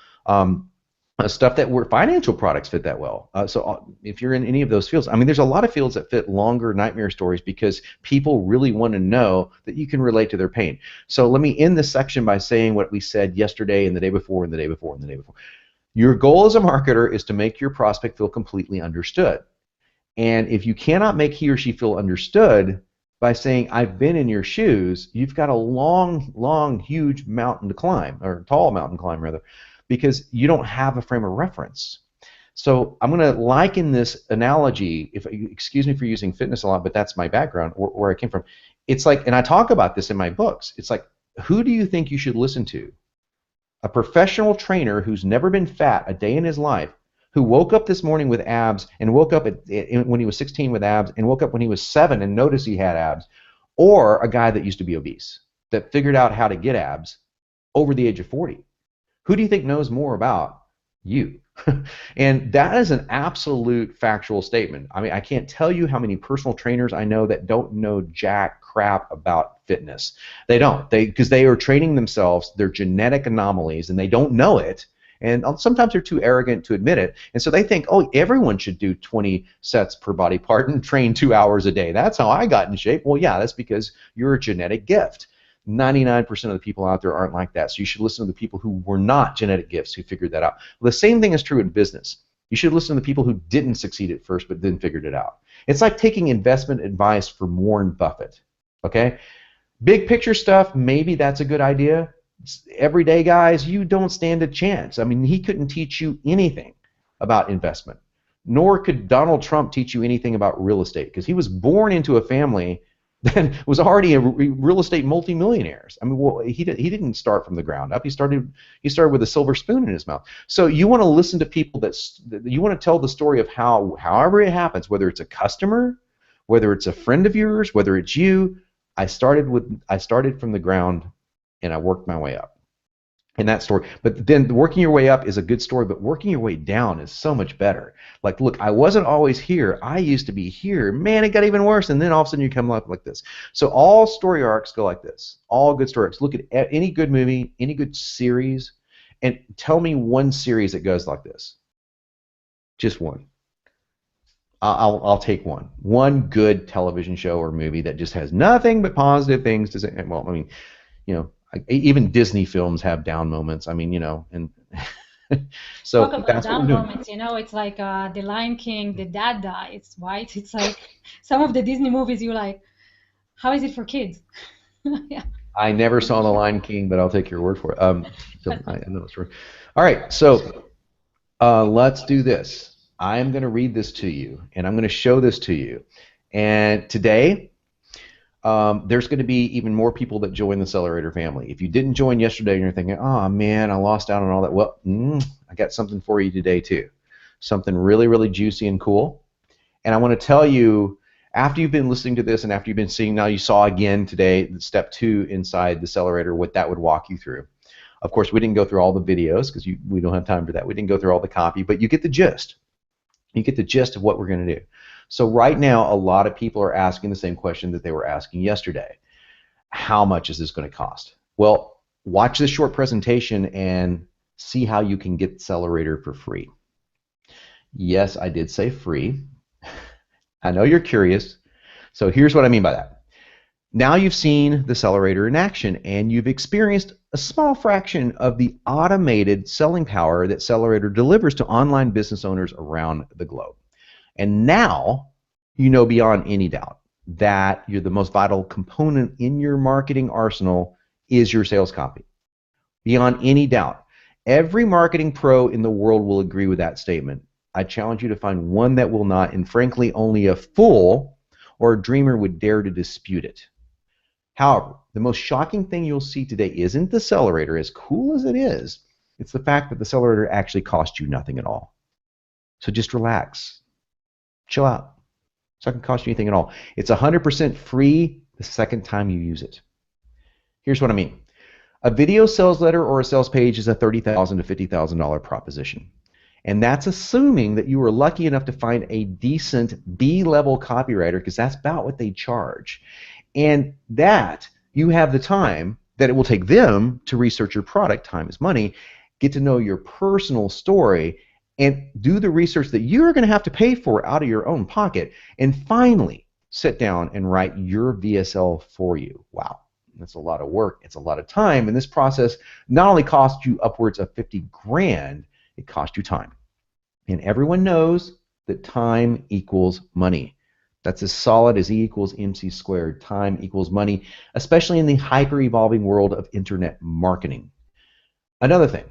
Speaker 2: Stuff that were financial products fit that well. So if you're in any of those fields, I mean, there's a lot of fields that fit longer nightmare stories because people really want to know that you can relate to their pain. So let me end this section by saying what we said yesterday and the day before and the day before and the day before. Your goal as a marketer is to make your prospect feel completely understood. And if you cannot make he or she feel understood by saying, I've been in your shoes, you've got a long, long, huge mountain to climb, or tall mountain to climb, rather, because you don't have a frame of reference. So I'm going to liken this analogy, excuse me for using fitness a lot, but that's my background, where I came from. It's like, and I talk about this in my books, it's like, who do you think you should listen to? A professional trainer who's never been fat a day in his life, who woke up this morning with abs and woke up when he was 16 with abs and woke up when he was 7 and noticed he had abs, or a guy that used to be obese that figured out how to get abs over the age of 40? Who do you think knows more about you? And that is an absolute factual statement. I mean, I can't tell you how many personal trainers I know that don't know jack crap about fitness. They don't. Because they are training themselves, they're genetic anomalies, and they don't know it. And sometimes they're too arrogant to admit it. And so they think, oh, everyone should do 20 sets per body part and train 2 hours a day. That's how I got in shape. Well, yeah, that's because you're a genetic gift. 99% of the people out there aren't like that. So you should listen to the people who were not genetic gifts who figured that out. Well, the same thing is true in business. You should listen to the people who didn't succeed at first but then figured it out. It's like taking investment advice from Warren Buffett. Okay? Big picture stuff, maybe that's a good idea. Everyday guys, you don't stand a chance. I mean, he couldn't teach you anything about investment, nor could Donald Trump teach you anything about real estate, because he was born into a family that was already a real estate multimillionaires. I mean, well, he didn't start from the ground up. He started with a silver spoon in his mouth. So you want to listen to people that you want to tell the story of how, however it happens, whether it's a customer, whether it's a friend of yours, whether it's you. I started from the ground and I worked my way up. In that story. But then working your way up is a good story, but working your way down is so much better. Like, look, I wasn't always here. I used to be here. Man, it got even worse. And then all of a sudden you come up like this. So all story arcs go like this. All good story arcs. Look at any good movie, any good series, and tell me one series that goes like this. Just one. I'll take one. One good television show or movie that just has nothing but positive things to say. Well, I mean, you know, even Disney films have down moments. I mean, you know, and so
Speaker 1: Talk about
Speaker 2: that's what we're
Speaker 1: down
Speaker 2: doing.
Speaker 1: moments, it's like The Lion King, the dad dies, right? It's like some of the Disney movies you're like, how is it for kids? Yeah.
Speaker 2: I never saw The Lion King, but I'll take your word for it. So I know it's true. All right, so let's do this. I'm going to read this to you, and I'm going to show this to you. And today, there's going to be even more people that join the Accelerator family. If you didn't join yesterday and you're thinking, oh man, I lost out on all that, well, I got something for you today too. Something really, really juicy and cool. And I want to tell you, after you've been listening to this and after you've been seeing, now you saw again today, step 2 inside the Accelerator, what that would walk you through. Of course, we didn't go through all the videos because we don't have time for that. We didn't go through all the copy, but you get the gist. You get the gist of what we're going to do. So right now, a lot of people are asking the same question that they were asking yesterday. How much is this going to cost? Well, watch this short presentation and see how you can get Accelerator for free. Yes, I did say free. I know you're curious. So here's what I mean by that. Now you've seen the Accelerator in action and you've experienced a small fraction of the automated selling power that Accelerator delivers to online business owners around the globe. And now you know beyond any doubt that you're the most vital component in your marketing arsenal is your sales copy. Beyond any doubt. Every marketing pro in the world will agree with that statement. I challenge you to find one that will not, and frankly, only a fool or a dreamer would dare to dispute it. However, the most shocking thing you'll see today isn't the Accelerator, as cool as it is. It's the fact that the Accelerator actually costs you nothing at all. So just relax. Chill out. It's not going to cost you anything at all. It's 100% free the second time you use it. Here's what I mean. A video sales letter or a sales page is a $30,000 to $50,000 proposition. And that's assuming that you were lucky enough to find a decent B-level copywriter, because that's about what they charge. And that you have the time that it will take them to research your product. Time is money. Get to know your personal story and do the research that you're going to have to pay for out of your own pocket, and finally sit down and write your VSL for you. Wow, that's a lot of work. It's a lot of time, and this process not only costs you upwards of 50 grand, it costs you time. And everyone knows that time equals money. That's as solid as E equals MC squared. Time equals money, especially in the hyper-evolving world of internet marketing. Another thing,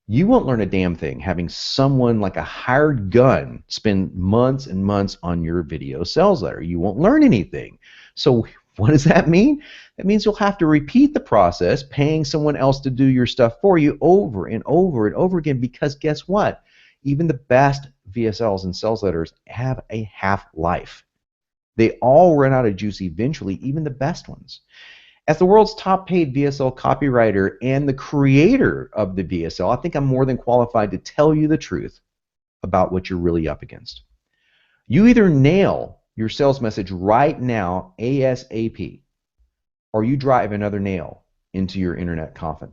Speaker 2: you won't learn a damn thing having someone like a hired gun spend months and months on your video sales letter. You won't learn anything. So what does that mean? That means you'll have to repeat the process, paying someone else to do your stuff for you over and over and over again, because guess what? Even the best VSLs and sales letters have a half-life. They all run out of juice eventually, even the best ones. As the world's top paid VSL copywriter and the creator of the VSL, I think I'm more than qualified to tell you the truth about what you're really up against. You either nail your sales message right now, ASAP, or you drive another nail into your internet coffin.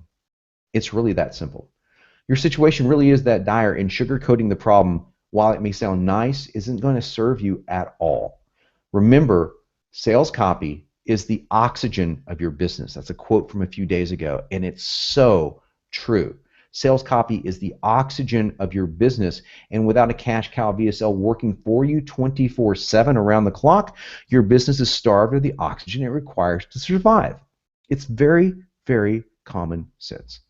Speaker 2: It's really that simple. Your situation really is that dire, and sugarcoating the problem, while it may sound nice, isn't going to serve you at all. Remember, sales copy is the oxygen of your business. That's a quote from a few days ago, and it's so true. Sales copy is the oxygen of your business, and without a cash cow VSL working for you 24/7 around the clock, your business is starved of the oxygen it requires to survive. It's very, very common sense.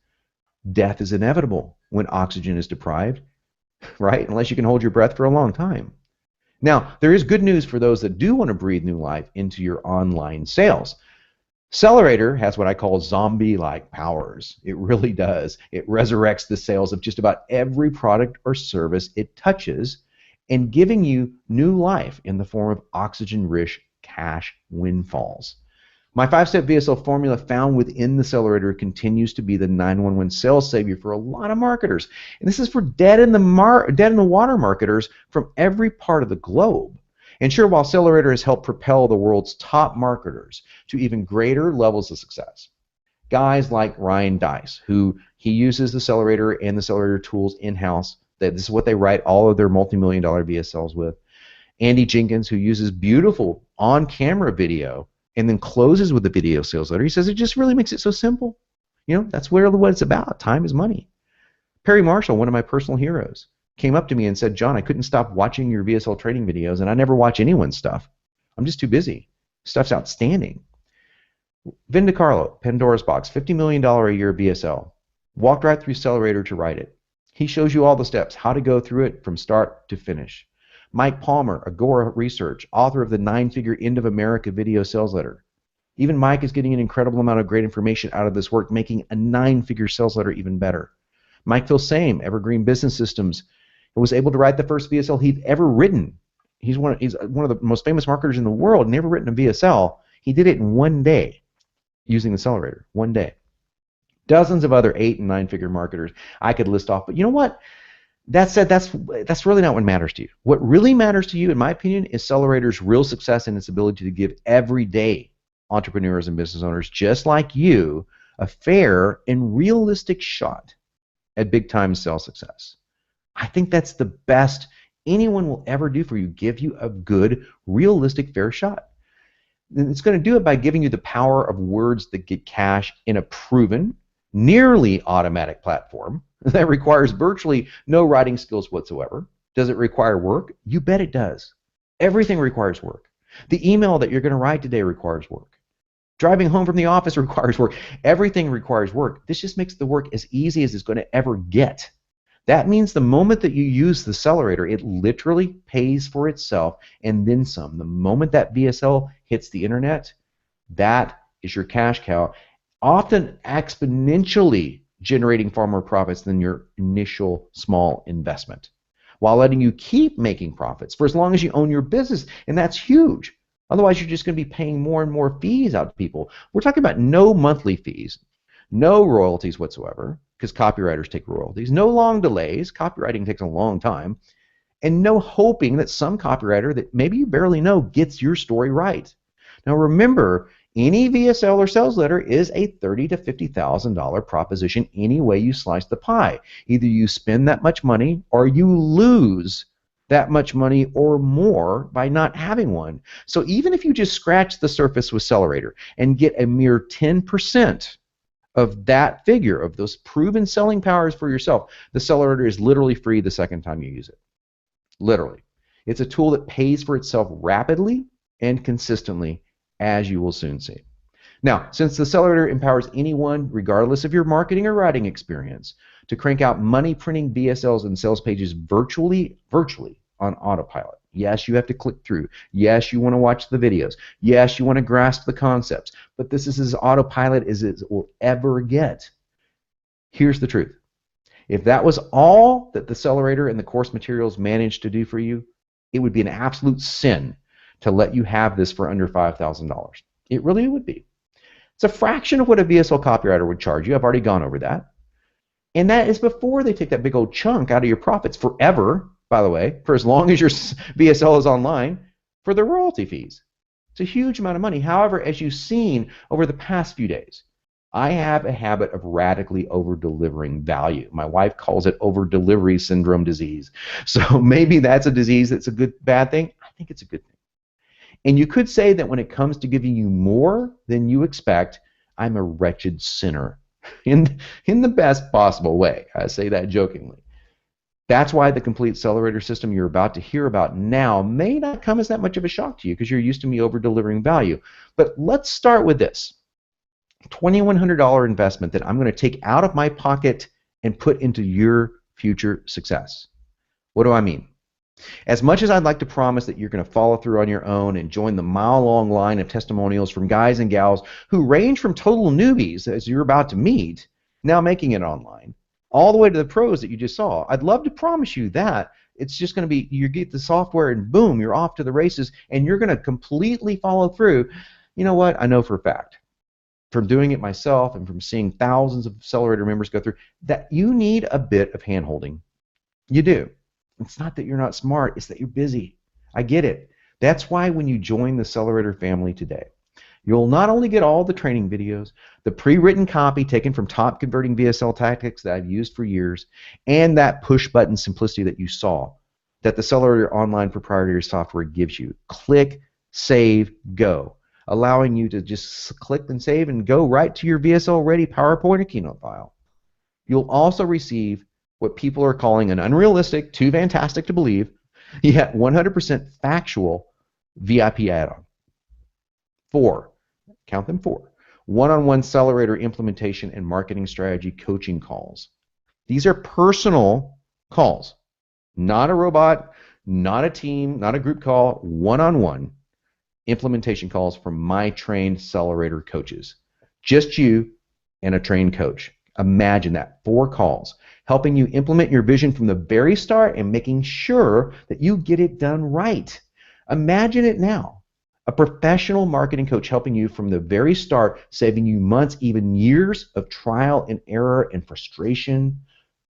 Speaker 2: Death is inevitable when oxygen is deprived, right? Unless you can hold your breath for a long time. Now, there is good news for those that do want to breathe new life into your online sales. Accelerator has what I call zombie-like powers. It really does. It resurrects the sales of just about every product or service it touches and giving you new life in the form of oxygen-rich cash windfalls. My 5-step VSL formula found within the Accelerator continues to be the 911 sales savior for a lot of marketers. And this is for dead in the water marketers from every part of the globe. And sure, while Accelerator has helped propel the world's top marketers to even greater levels of success, guys like Ryan Dice, who he uses the Accelerator and the Accelerator tools in-house, this is what they write all of their multi-million-dollar VSLs with. Andy Jenkins, who uses beautiful on-camera video and then closes with a video sales letter. He says it just really makes it so simple. You know, that's what it's about. Time is money. Perry Marshall, one of my personal heroes, came up to me and said, John, I couldn't stop watching your VSL training videos, and I never watch anyone's stuff. I'm just too busy. Stuff's outstanding. Vin DiCarlo, Pandora's Box, $50 million a year VSL. Walked right through Accelerator to write it. He shows you all the steps, how to go through it from start to finish. Mike Palmer, Agora Research, author of the 9-figure End of America video sales letter. Even Mike is getting an incredible amount of great information out of this work, making a 9-figure sales letter even better. Mike Filsame, Evergreen Business Systems, was able to write the first VSL he'd ever written. He's one of the most famous marketers in the world, never written a VSL. He did it in one day using the Accelerator, one day. Dozens of other 8- and 9-figure marketers I could list off, but you know what? That said, that's really not what matters to you. What really matters to you, in my opinion, is Accelerator's real success and its ability to give everyday entrepreneurs and business owners just like you a fair and realistic shot at big-time sales success. I think that's the best anyone will ever do for you, give you a good, realistic, fair shot. And it's going to do it by giving you the power of words that get cash in a proven, nearly automatic platform that requires virtually no writing skills whatsoever. Does it require work? You bet it does. Everything requires work. The email that you're going to write today requires work. Driving home from the office requires work. Everything requires work. This just makes the work as easy as it's going to ever get. That means the moment that you use the Accelerator, it literally pays for itself and then some. The moment that VSL hits the internet, that is your cash cow, often exponentially generating far more profits than your initial small investment, while letting you keep making profits for as long as you own your business, and that's huge. Otherwise, you're just going to be paying more and more fees out to people. We're talking about no monthly fees, no royalties whatsoever, because copywriters take royalties, no long delays, copywriting takes a long time, and no hoping that some copywriter that maybe you barely know gets your story right. Now remember, any VSL or sales letter is a $30,000 to $50,000 proposition any way you slice the pie. Either you spend that much money or you lose that much money or more by not having one. So even if you just scratch the surface with Accelerator and get a mere 10% of that figure, of those proven selling powers for yourself, the Accelerator is literally free the second time you use it. Literally. It's a tool that pays for itself rapidly and consistently, as you will soon see. Now, since the Accelerator empowers anyone, regardless of your marketing or writing experience, to crank out money-printing VSLs and sales pages virtually on autopilot. Yes, you have to click through. Yes, you want to watch the videos. Yes, you want to grasp the concepts. But this is as autopilot as it will ever get. Here's the truth. If that was all that the Accelerator and the course materials managed to do for you, it would be an absolute sin to let you have this for under $5,000. It really would be. It's a fraction of what a VSL copywriter would charge you. I've already gone over that. And that is before they take that big old chunk out of your profits forever, by the way, for as long as your VSL is online, for the royalty fees. It's a huge amount of money. However, as you've seen over the past few days, I have a habit of radically over-delivering value. My wife calls it over-delivery syndrome disease. So maybe that's a disease that's a bad thing. I think it's a good thing. And you could say that when it comes to giving you more than you expect, I'm a wretched sinner in the best possible way. I say that jokingly. That's why the complete accelerator system you're about to hear about now may not come as that much of a shock to you because you're used to me over-delivering value. But let's start with this. $2,100 investment that I'm going to take out of my pocket and put into your future success. What do I mean? As much as I'd like to promise that you're going to follow through on your own and join the mile-long line of testimonials from guys and gals who range from total newbies, as you're about to meet, now making it online, all the way to the pros that you just saw, I'd love to promise you that. It's just going to be, you get the software and boom, you're off to the races and you're going to completely follow through. You know what? I know for a fact, from doing it myself and from seeing thousands of accelerator members go through, that you need a bit of hand-holding. You do. It's not that you're not smart, it's that you're busy. I get it. That's why when you join the Accelerator family today, you'll not only get all the training videos, the pre-written copy taken from top converting VSL tactics that I've used for years, and that push-button simplicity that you saw that the Accelerator Online proprietary software gives you. Click, save, go, allowing you to just click and save and go right to your VSL-ready PowerPoint or Keynote file. You'll also receive what people are calling an unrealistic, too fantastic to believe, yet 100% factual VIP add-on. 4, count them 4, one-on-one accelerator implementation and marketing strategy coaching calls. These are personal calls, not a robot, not a team, not a group call, one-on-one implementation calls from my trained accelerator coaches. Just you and a trained coach. Imagine that, 4 calls, helping you implement your vision from the very start and making sure that you get it done right. Imagine it now. A professional marketing coach helping you from the very start, saving you months, even years of trial and error and frustration,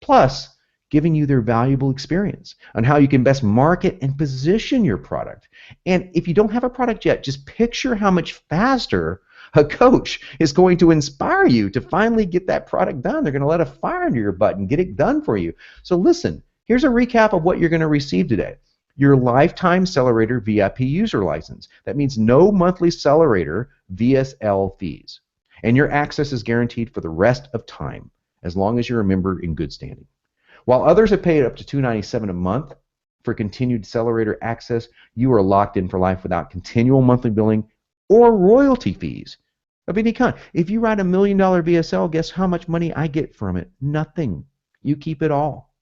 Speaker 2: plus giving you their valuable experience on how you can best market and position your product. And if you don't have a product yet, just picture how much faster a coach is going to inspire you to finally get that product done. They're going to let a fire under your butt and get it done for you. So listen, here's a recap of what you're going to receive today. Your lifetime Accelerator VIP user license. That means no monthly Accelerator VSL fees. And your access is guaranteed for the rest of time, as long as you're a member in good standing. While others have paid up to $297 a month for continued Accelerator access, you are locked in for life without continual monthly billing or royalty fees of any kind. If you write $1 million VSL, guess how much money I get from it? Nothing. You keep it all.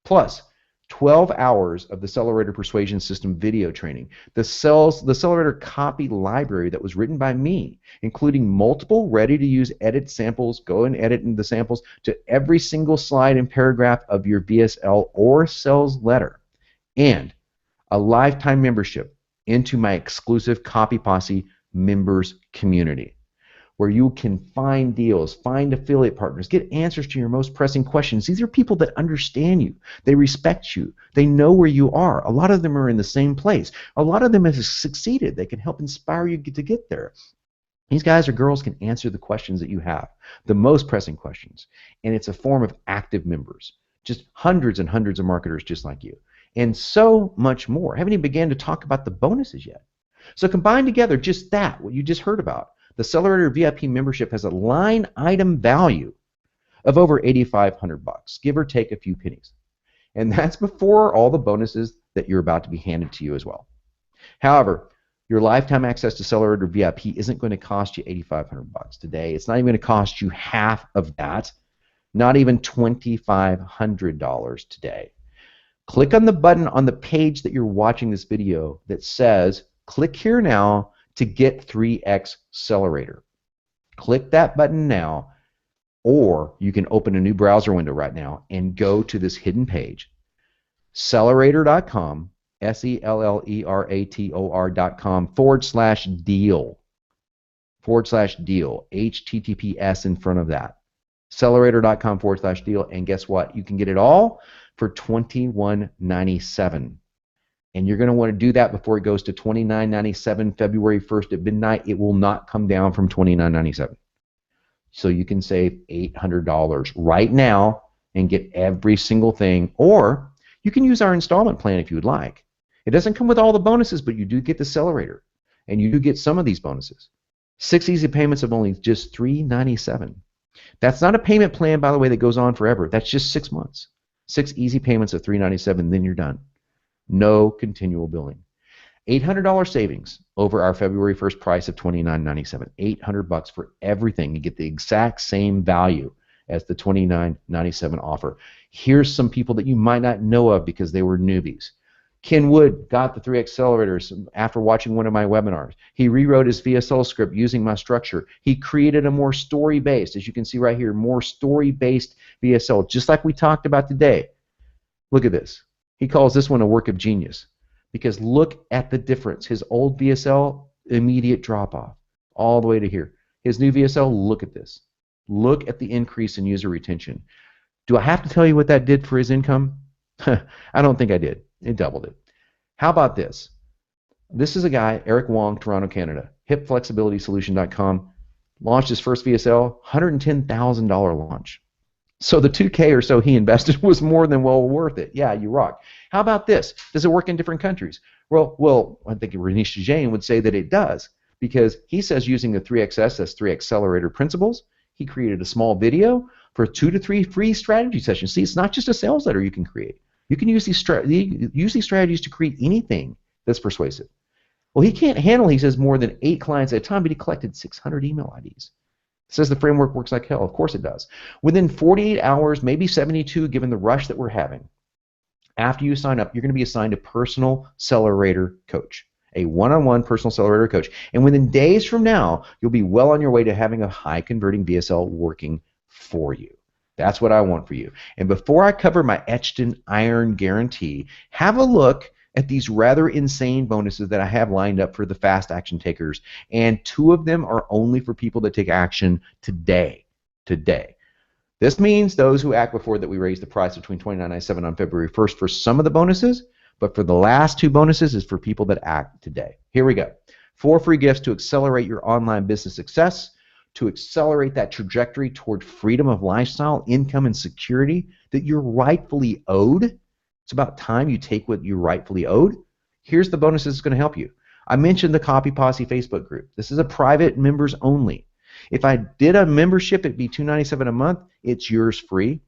Speaker 2: Plus, 12 hours of the Accelerator Persuasion System video training, the Accelerator copy library that was written by me, including multiple ready-to-use edit samples, go and edit in the samples, to every single slide and paragraph of your VSL or sales letter, and a lifetime membership into my exclusive Copy Posse members community, where you can find deals, find affiliate partners, get answers to your most pressing questions. These are people that understand you. They respect you. They know where you are. A lot of them are in the same place. A lot of them have succeeded. They can help inspire you to get there. These guys or girls can answer the questions that you have, the most pressing questions. And it's a form of active members, just hundreds and hundreds of marketers just like you. And so much more. I haven't even began to talk about the bonuses yet. So combine together just that, what you just heard about. The Accelerator VIP membership has a line item value of over $8,500, give or take a few pennies. And that's before all the bonuses that you're about to be handed to you as well. However, your lifetime access to Accelerator VIP isn't going to cost you $8,500 today. It's not even going to cost you half of that, not even $2,500 today. Click on the button on the page that you're watching this video that says, click here now to get 3x Accelerator. Click that button now, or you can open a new browser window right now and go to this hidden page, Accelerator.com, Accelerator.com /deal accelerator.com/deal, HTTPS in front of that. Accelerator.com/deal, and guess what? You can get it all for $21.97. And you're going to want to do that before it goes to $29.97 February 1st at midnight. It will not come down from $29.97. So you can save $800 right now and get every single thing. Or you can use our installment plan if you would like. It doesn't come with all the bonuses, but you do get the accelerator. And you do get some of these bonuses. 6 easy payments of only just $397. That's not a payment plan, by the way, that goes on forever. That's just 6 months. 6 easy payments of $397, then you're done. No continual billing. $800 savings over our February 1st price of $29.97. $800 for everything. You get the exact same value as the $29.97 offer. Here's some people that you might not know of because they were newbies. Ken Wood got the 3 accelerators after watching one of my webinars. He rewrote his VSL script using my structure. He created a more story-based, as you can see right here, more story-based VSL, just like we talked about today. Look at this. He calls this one a work of genius because look at the difference. His old VSL, immediate drop-off, all the way to here. His new VSL, look at this. Look at the increase in user retention. Do I have to tell you what that did for his income? I don't think I did. It doubled it. How about this? This is a guy, Eric Wong, Toronto, Canada. HipFlexibilitySolution.com. Launched his first VSL, $110,000 launch. So the $2K or so he invested was more than well worth it. Yeah, you rock. How about this? Does it work in different countries? Well, I think Renish Jain would say that it does because he says using the 3XS, that's 3 accelerator principles, he created a small video for 2 to 3 free strategy sessions. See, it's not just a sales letter you can create. You can use these strategies to create anything that's persuasive. Well, he can't handle, he says, more than 8 clients at a time, but he collected 600 email IDs. Says the framework works like hell. Of course it does. Within 48 hours, maybe 72, given the rush that we're having, after you sign up, you're going to be assigned a personal accelerator coach, a one-on-one personal accelerator coach. And within days from now, you'll be well on your way to having a high-converting VSL working for you. That's what I want for you. And before I cover my etched in iron guarantee, have a look at these rather insane bonuses that I have lined up for the fast action takers. And 2 of them are only for people that take action today. This means those who act before that we raise the price between $29.97 on February 1st for some of the bonuses, but for the last 2 bonuses is for people that act today. Here we go. 4 free gifts to accelerate your online business success, to accelerate that trajectory toward freedom of lifestyle, income, and security that you're rightfully owed. It's about time you take what you rightfully owed. Here's the bonuses that's going to help you. I mentioned the Copy Posse Facebook group. This is a private members only. If I did a membership, it'd be $297 a month. It's yours free.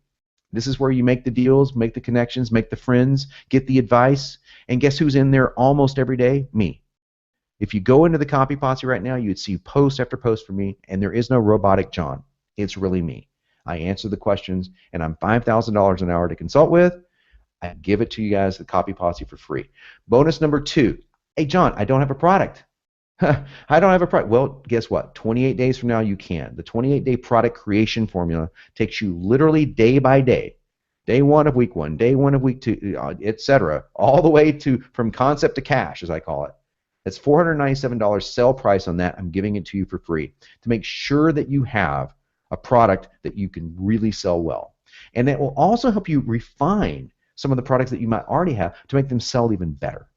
Speaker 2: This is where you make the deals, make the connections, make the friends, get the advice. And guess who's in there almost every day? Me. If you go into the Copy Posse right now, you'd see post after post from me, and there is no robotic John. It's really me. I answer the questions, and I'm $5,000 an hour to consult with. I give it to you guys, the Copy Posse, for free. Bonus number 2. Hey, John, I don't have a product. I don't have a product. Well, guess what? 28 days from now, you can. The 28-day product creation formula takes you literally day by day. Day 1 of week 1, day 1 of week 2, etc., all the way to from concept to cash, as I call it. That's $497 sell price on that. I'm giving it to you for free to make sure that you have a product that you can really sell well. And it will also help you refine some of the products that you might already have to make them sell even better.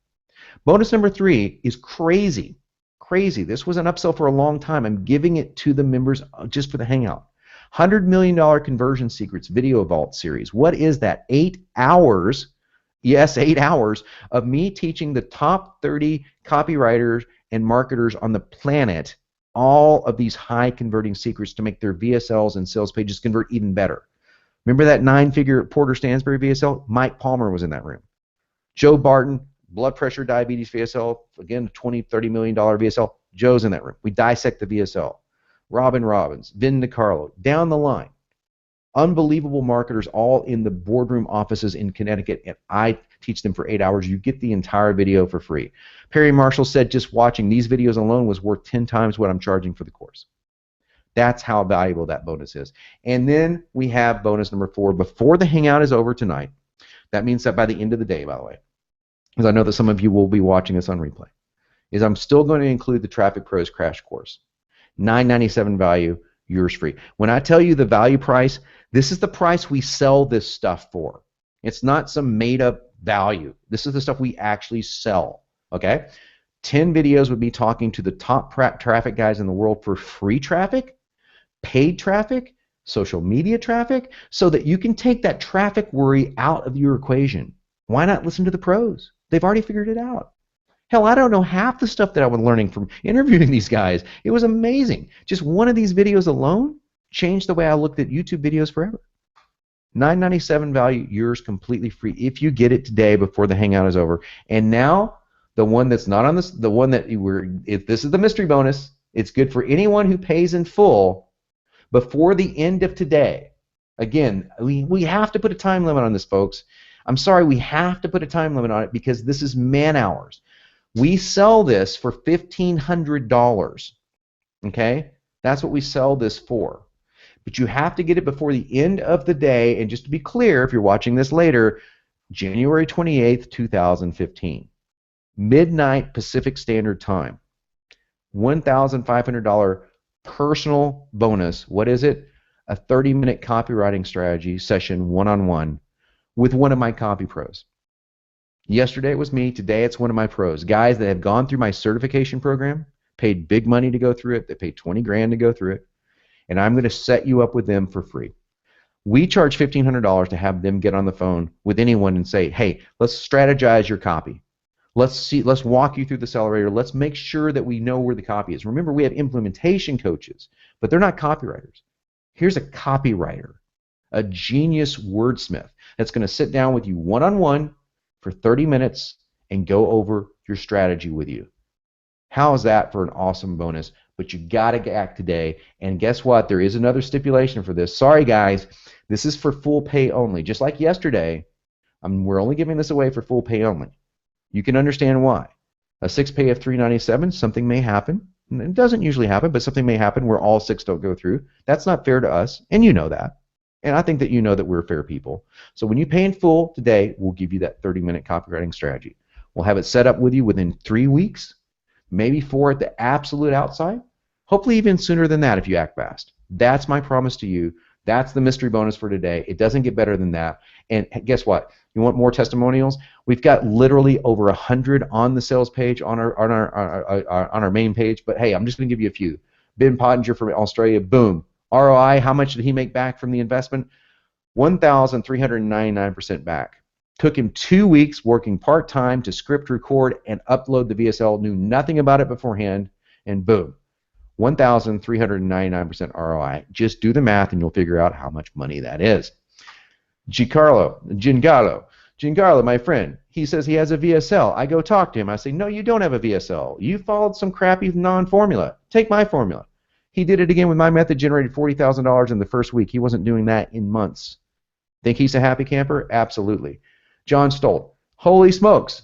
Speaker 2: Bonus number 3 is crazy. Crazy. This was an upsell for a long time. I'm giving it to the members just for the hangout. $100 million Conversion Secrets Video Vault Series. What is that? 8 hours, yes, 8 hours of me teaching the top 30 copywriters and marketers on the planet all of these high converting secrets to make their VSLs and sales pages convert even better. Remember that 9-figure Porter Stansberry VSL? Mike Palmer was in that room. Joe Barton, blood pressure, diabetes VSL, again, $20, $30 million VSL. Joe's in that room. We dissect the VSL. Robin Robbins, Vin DiCarlo, down the line. Unbelievable marketers all in the boardroom offices in Connecticut, and I teach them for 8 hours. You get the entire video for free. Perry Marshall said just watching these videos alone was worth 10 times what I'm charging for the course. That's how valuable that bonus is. And then we have bonus number 4 before the hangout is over tonight. That means that by the end of the day, by the way, because I know that some of you will be watching this on replay, is I'm still going to include the Traffic Pros Crash Course. $9.97 value, yours free. When I tell you the value price, this is the price we sell this stuff for. It's not some made up value. This is the stuff we actually sell. Okay? 10 videos would be talking to the top traffic guys in the world for free traffic, paid traffic, social media traffic, so that you can take that traffic worry out of your equation. Why not listen to the pros? They've already figured it out. Hell, I don't know half the stuff that I was learning from interviewing these guys. It was amazing. Just one of these videos alone changed the way I looked at YouTube videos forever. $9.97 value, yours completely free if you get it today before the hangout is over. And now, the one that's not on this, the one that you were, if this is the mystery bonus, it's good for anyone who pays in full before the end of today. Again, we have to put a time limit on this, folks. I'm sorry, we have to put a time limit on it because this is man hours. We sell this for $1,500. Okay? That's what we sell this for. But you have to get it before the end of the day, and just to be clear, if you're watching this later, January 28th, 2015. Midnight Pacific Standard Time. $1,500 personal bonus. What is it? A 30-minute copywriting strategy session one-on-one with one of my copy pros. Yesterday it was me. Today it's one of my pros. Guys that have gone through my certification program, paid big money to go through it. They paid 20 grand to go through it. And I'm going to set you up with them for free. We charge $1,500 to have them get on the phone with anyone and say, hey, let's strategize your copy. Let's walk you through the accelerator. Let's make sure that we know where the copy is. Remember, we have implementation coaches, but they're not copywriters. Here's a copywriter, a genius wordsmith that's going to sit down with you one-on-one for 30 minutes and go over your strategy with you. How is that for an awesome bonus? But you got to act today. And guess what? There is another stipulation for this. Sorry, guys. This is for full pay only. Just like yesterday, we're only giving this away for full pay only. You can understand why. A 6 pay of $397, something may happen. It doesn't usually happen, but something may happen where all 6 don't go through. That's not fair to us, and you know that. And I think that you know that we're fair people. So when you pay in full today, we'll give you that 30-minute copywriting strategy. We'll have it set up with you within 3 weeks, maybe 4 at the absolute outside. Hopefully even sooner than that if you act fast. That's my promise to you. That's the mystery bonus for today. It doesn't get better than that. And guess what? You want more testimonials? We've got literally over 100 on the sales page on our main page. But hey, I'm just going to give you a few. Ben Pottinger from Australia, boom. ROI, how much did he make back from the investment? 1,399% back. Took him 2 weeks working part-time to script, record, and upload the VSL. Knew nothing about it beforehand, and boom. 1,399% ROI. Just do the math and you'll figure out how much money that is. Giancarlo, my friend, he says he has a VSL. I go talk to him. I say, no, you don't have a VSL. You followed some crappy non-formula. Take my formula. He did it again with my method, generated $40,000 in the first week. He wasn't doing that in months. Think he's a happy camper? Absolutely. John Stolt, holy smokes.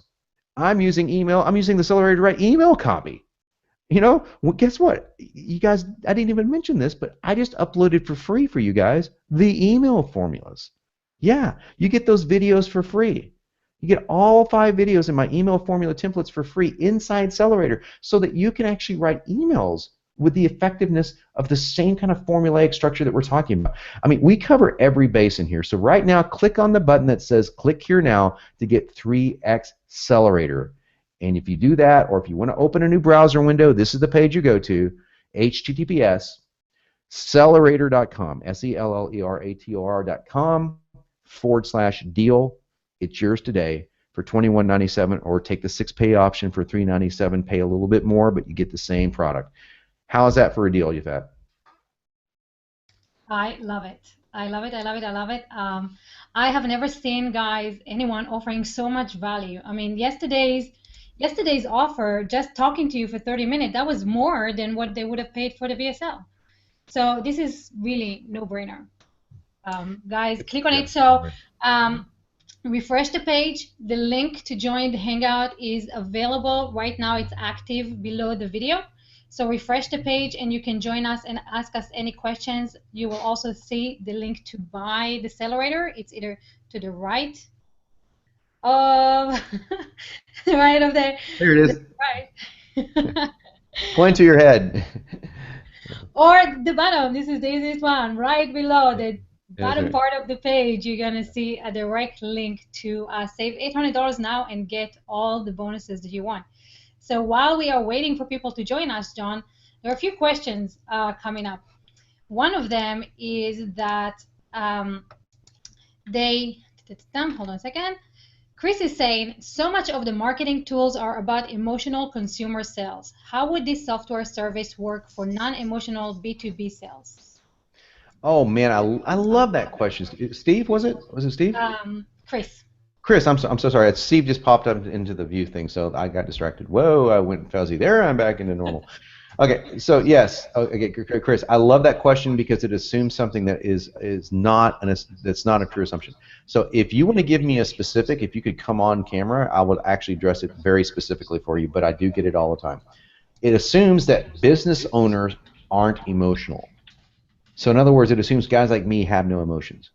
Speaker 2: I'm using email. I'm using the accelerator to write email copy. You know, well, guess what? You guys, I didn't even mention this, but I just uploaded for free for you guys the email formulas. Yeah, you get those videos for free. You get all 5 videos in my email formula templates for free inside Accelerator so that you can actually write emails with the effectiveness of the same kind of formulaic structure that we're talking about. I mean, we cover every base in here. So right now, click on the button that says click here now to get 3x Accelerator. And if you do that, or if you want to open a new browser window, this is the page you go to, https accelerator.com, sellerator.com/deal. It's yours today for $21.97, or take the 6 pay option for $3.97. Pay a little bit more, but you get the same product. How is that for a deal, Yvette?
Speaker 1: I love it. I love it. I love it. I love it. I have never seen, guys, anyone offering so much value. I mean, yesterday's offer, just talking to you for 30 minutes, that was more than what they would have paid for the VSL. So this is really no-brainer. Guys, click on it. So refresh the page. The link to join the Hangout is available. Right now it's active below the video. So refresh the page and you can join us and ask us any questions. You will also see the link to buy the Accelerator. It's either to the right of right of there.
Speaker 2: There it is.
Speaker 1: Right.
Speaker 2: Point to your head.
Speaker 1: Or the bottom, this is the easiest one, right below
Speaker 2: Yeah,
Speaker 1: the
Speaker 2: that's
Speaker 1: bottom
Speaker 2: right.
Speaker 1: part of the page, you're gonna see a direct link to save $800 now and get all the bonuses that you want. So while we are waiting for people to join us, John, there are a few questions coming up. One of them is that they, hold on a second. Chris is saying, so much of the marketing tools are about emotional consumer sales. How would this software service work for non-emotional B2B sales?
Speaker 2: Oh man, I love that question. Steve, was it? Was it Steve?
Speaker 1: Chris.
Speaker 2: Chris, I'm so sorry. Steve just popped up into the view thing, so I got distracted. Whoa, I went fuzzy. There, I'm back into normal. Okay, so yes, okay, Chris, I love that question because it assumes something that is not that's not a true assumption. So if you want to give me a specific, if you could come on camera, I would actually address it very specifically for you. But I do get it all the time. It assumes that business owners aren't emotional. So in other words, it assumes guys like me have no emotions.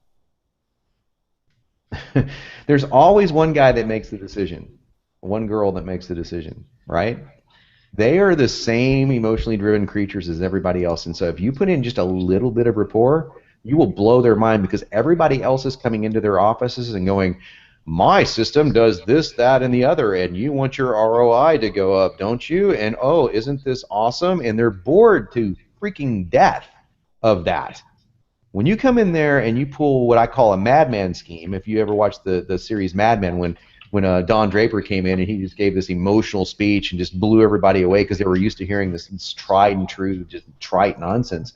Speaker 2: There's always one guy that makes the decision, one girl that makes the decision, right? They are the same emotionally driven creatures as everybody else. And so if you put in just a little bit of rapport, you will blow their mind because everybody else is coming into their offices and going, my system does this, that, and the other, and you want your ROI to go up, don't you? And oh, isn't this awesome? And they're bored to freaking death of that. When you come in there and you pull what I call a madman scheme, if you ever watched the series Mad Men, when Don Draper came in and he just gave this emotional speech and just blew everybody away because they were used to hearing this tried and true, just trite nonsense.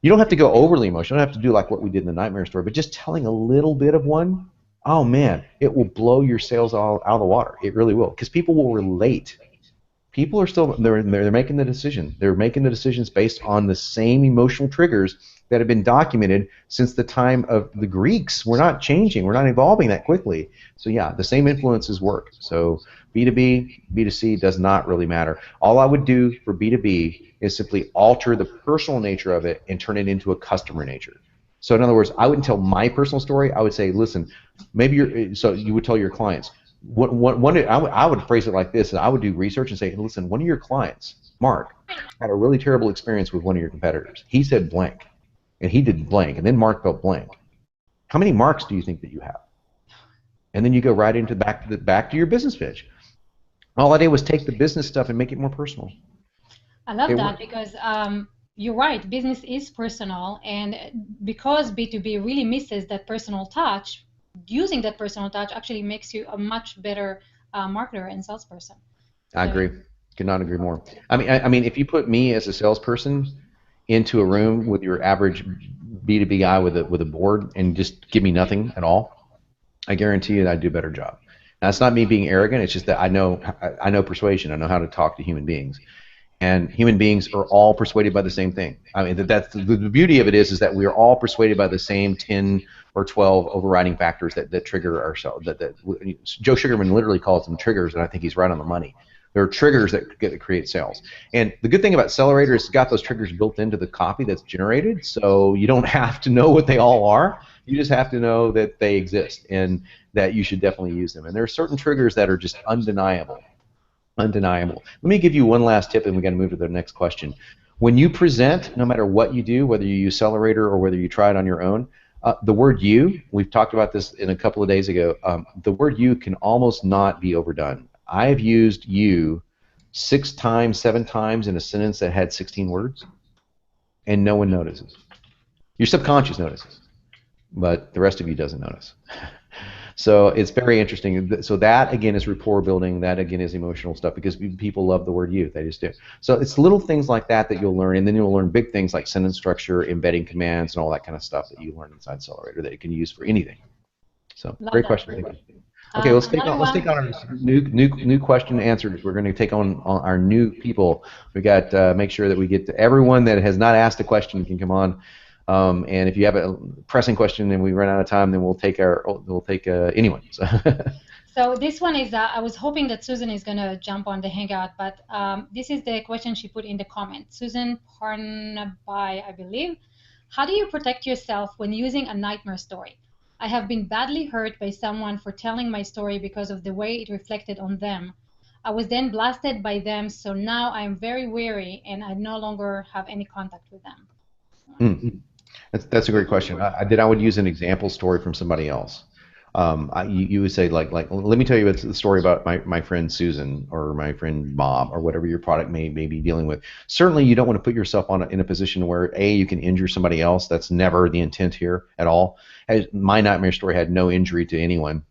Speaker 2: You don't have to go overly emotional. You don't have to do like what we did in the Nightmare Story, but just telling a little bit of one, oh man, it will blow your sales all out of the water. It really will, because people will relate. People are still they're making the decision. They're making the decisions based on the same emotional triggers that have been documented since the time of the Greeks. We're not changing. We're not evolving that quickly. So yeah, the same influences work. So B2B, B2C does not really matter. All I would do for B2B is simply alter the personal nature of it and turn it into a customer nature. So in other words, I wouldn't tell my personal story. I would say, listen, maybe so you would tell your clients, I would phrase it like this, and I would do research and say, hey, listen, one of your clients, Mark, had a really terrible experience with one of your competitors. He said blank, and he did blank, and then Mark felt blank. How many marks do you think that you have? And then you go right into back to your business pitch. All I did was take the business stuff and make it more personal.
Speaker 1: I love
Speaker 2: It
Speaker 1: that
Speaker 2: worked.
Speaker 1: because you're right, business is personal, and because B2B really misses that personal touch, using that personal touch actually makes you a much better marketer and salesperson.
Speaker 2: I
Speaker 1: So,
Speaker 2: agree. Could not agree more. I mean, if you put me as a salesperson into a room with your average B2B guy with a board and just give me nothing at all, I guarantee you that I'd do a better job. Now, it's not me being arrogant. It's just that I know persuasion. I know how to talk to human beings, and human beings are all persuaded by the same thing. I mean, that's the beauty of it is that we are all persuaded by the same 10 or 12 overriding factors that trigger ourselves. That Joe Sugarman literally calls them triggers, and I think he's right on the money. There are triggers that create sales. And the good thing about Accelerator is it's got those triggers built into the copy that's generated, so you don't have to know what they all are. You just have to know that they exist and that you should definitely use them. And there are certain triggers that are just undeniable. Undeniable. Let me give you one last tip, and we got to move to the next question. When you present, no matter what you do, whether you use Accelerator or whether you try it on your own, the word "you," we've talked about this in a couple of days ago. The word "you" can almost not be overdone. I've used "you" 6 times, 7 times in a sentence that had 16 words, and no one notices. Your subconscious notices, but the rest of you doesn't notice. So it's very interesting. So that again is rapport building. That again is emotional stuff because people love the word "you." They just do. So it's little things like that that you'll learn, and then you'll learn big things like sentence structure, embedding commands, and all that kind of stuff that you learn inside Accelerator that you can use for anything. So
Speaker 1: love
Speaker 2: great
Speaker 1: that.
Speaker 2: question. Thank you. Okay,
Speaker 1: Another
Speaker 2: let's take
Speaker 1: one.
Speaker 2: on our new question and answers. We're going to take on our new people. We got make sure that we get to everyone that has not asked a question can come on. And if you have a pressing question and we run out of time, then we'll take anyone. So
Speaker 1: So this one is, I was hoping that Susan is going to jump on the Hangout, but this is the question she put in the comment. Susan Parnaby, I believe. How do you protect yourself when using a nightmare story? I have been badly hurt by someone for telling my story because of the way it reflected on them. I was then blasted by them, so now I am very weary and I no longer have any contact with them.
Speaker 2: Mm. That's a great question. Then I would use an example story from somebody else. You would say like let me tell you the story about my friend Susan or my friend Bob or whatever your product may be dealing with. Certainly, you don't want to put yourself in a position where you can injure somebody else. That's never the intent here at all. My nightmare story had no injury to anyone.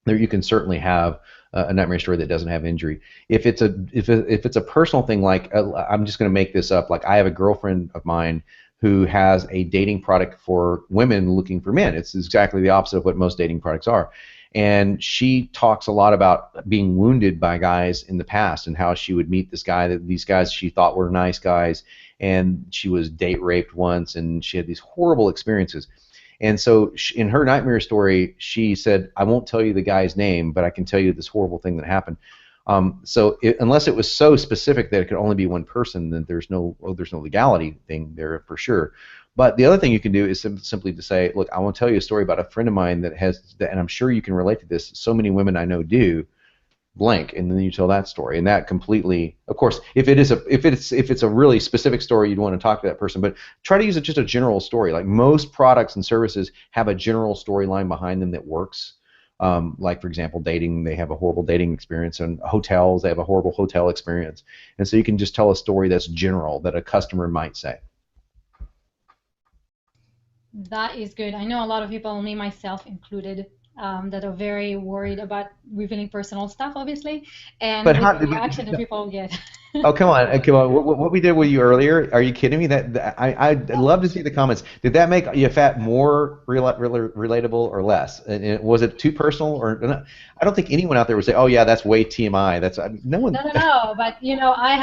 Speaker 2: There you can certainly have a nightmare story that doesn't have injury. If it's a personal thing, like I'm just going to make this up. Like I have a girlfriend of mine who has a dating product for women looking for men. It's exactly the opposite of what most dating products are. And she talks a lot about being wounded by guys in the past and how she would meet these guys she thought were nice guys, and she was date raped once, and she had these horrible experiences. And so in her nightmare story, she said, I won't tell you the guy's name, but I can tell you this horrible thing that happened. Unless it was so specific that it could only be one person, then there's no legality thing there for sure. But the other thing you can do is simply to say, look, I want to tell you a story about a friend of mine that has, and I'm sure you can relate to this. So many women I know do, blank, and then you tell that story, and that completely, of course, if it's a really specific story, you'd want to talk to that person, but try to use just a general story. Like most products and services have a general storyline behind them that works. Like for example, dating, they have a horrible dating experience, and hotels, they have a horrible hotel experience, and so you can just tell a story that's general that a customer might say.
Speaker 1: That is good. I know a lot of people, me myself included, that are very worried about revealing personal stuff, obviously,
Speaker 2: But
Speaker 1: and the
Speaker 2: how?
Speaker 1: reaction that people get.
Speaker 2: Oh, come on, come on. What we did with you earlier? Are you kidding me? I'd love to see the comments. Did that make you fat more relatable or less? And was it too personal or? I don't think anyone out there would say, "Oh yeah, that's way TMI." No one.
Speaker 1: No, no, no. But I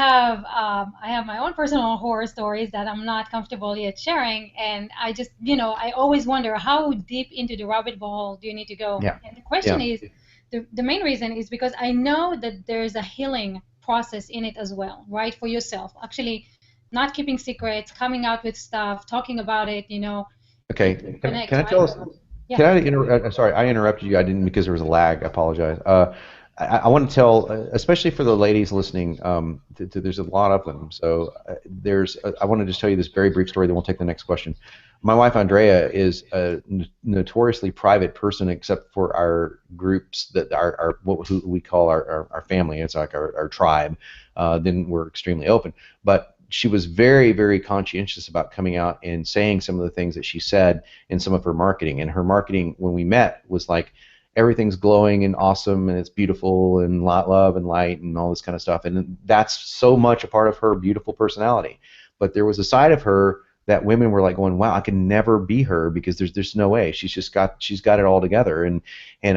Speaker 1: have my own personal horror stories that I'm not comfortable yet sharing, and I just, I always wonder how deep into the rabbit hole do you need to go?
Speaker 2: Yeah,
Speaker 1: And the question
Speaker 2: yeah.
Speaker 1: is, the main reason is because I know that there's a healing process in it as well, right? For yourself, actually, not keeping secrets, coming out with stuff, talking about it,
Speaker 2: Okay.
Speaker 1: connect,
Speaker 2: Can I
Speaker 1: right?
Speaker 2: tell us?
Speaker 1: Yeah.
Speaker 2: Can I sorry, I interrupted you. I didn't because there was a lag. I apologize. I want to tell, especially for the ladies listening, there's a lot of them. So I want to just tell you this very brief story. Then we'll take the next question. My wife Andrea is a notoriously private person, except for our groups that are who we call our family. It's like our tribe. Then we're extremely open. But she was very, very conscientious about coming out and saying some of the things that she said in some of her marketing. And her marketing, when we met, was like everything's glowing and awesome and it's beautiful and love and light and all this kind of stuff. And that's so much a part of her beautiful personality. But there was a side of her that women were like going, wow, I can never be her because there's no way. She's got it all together. And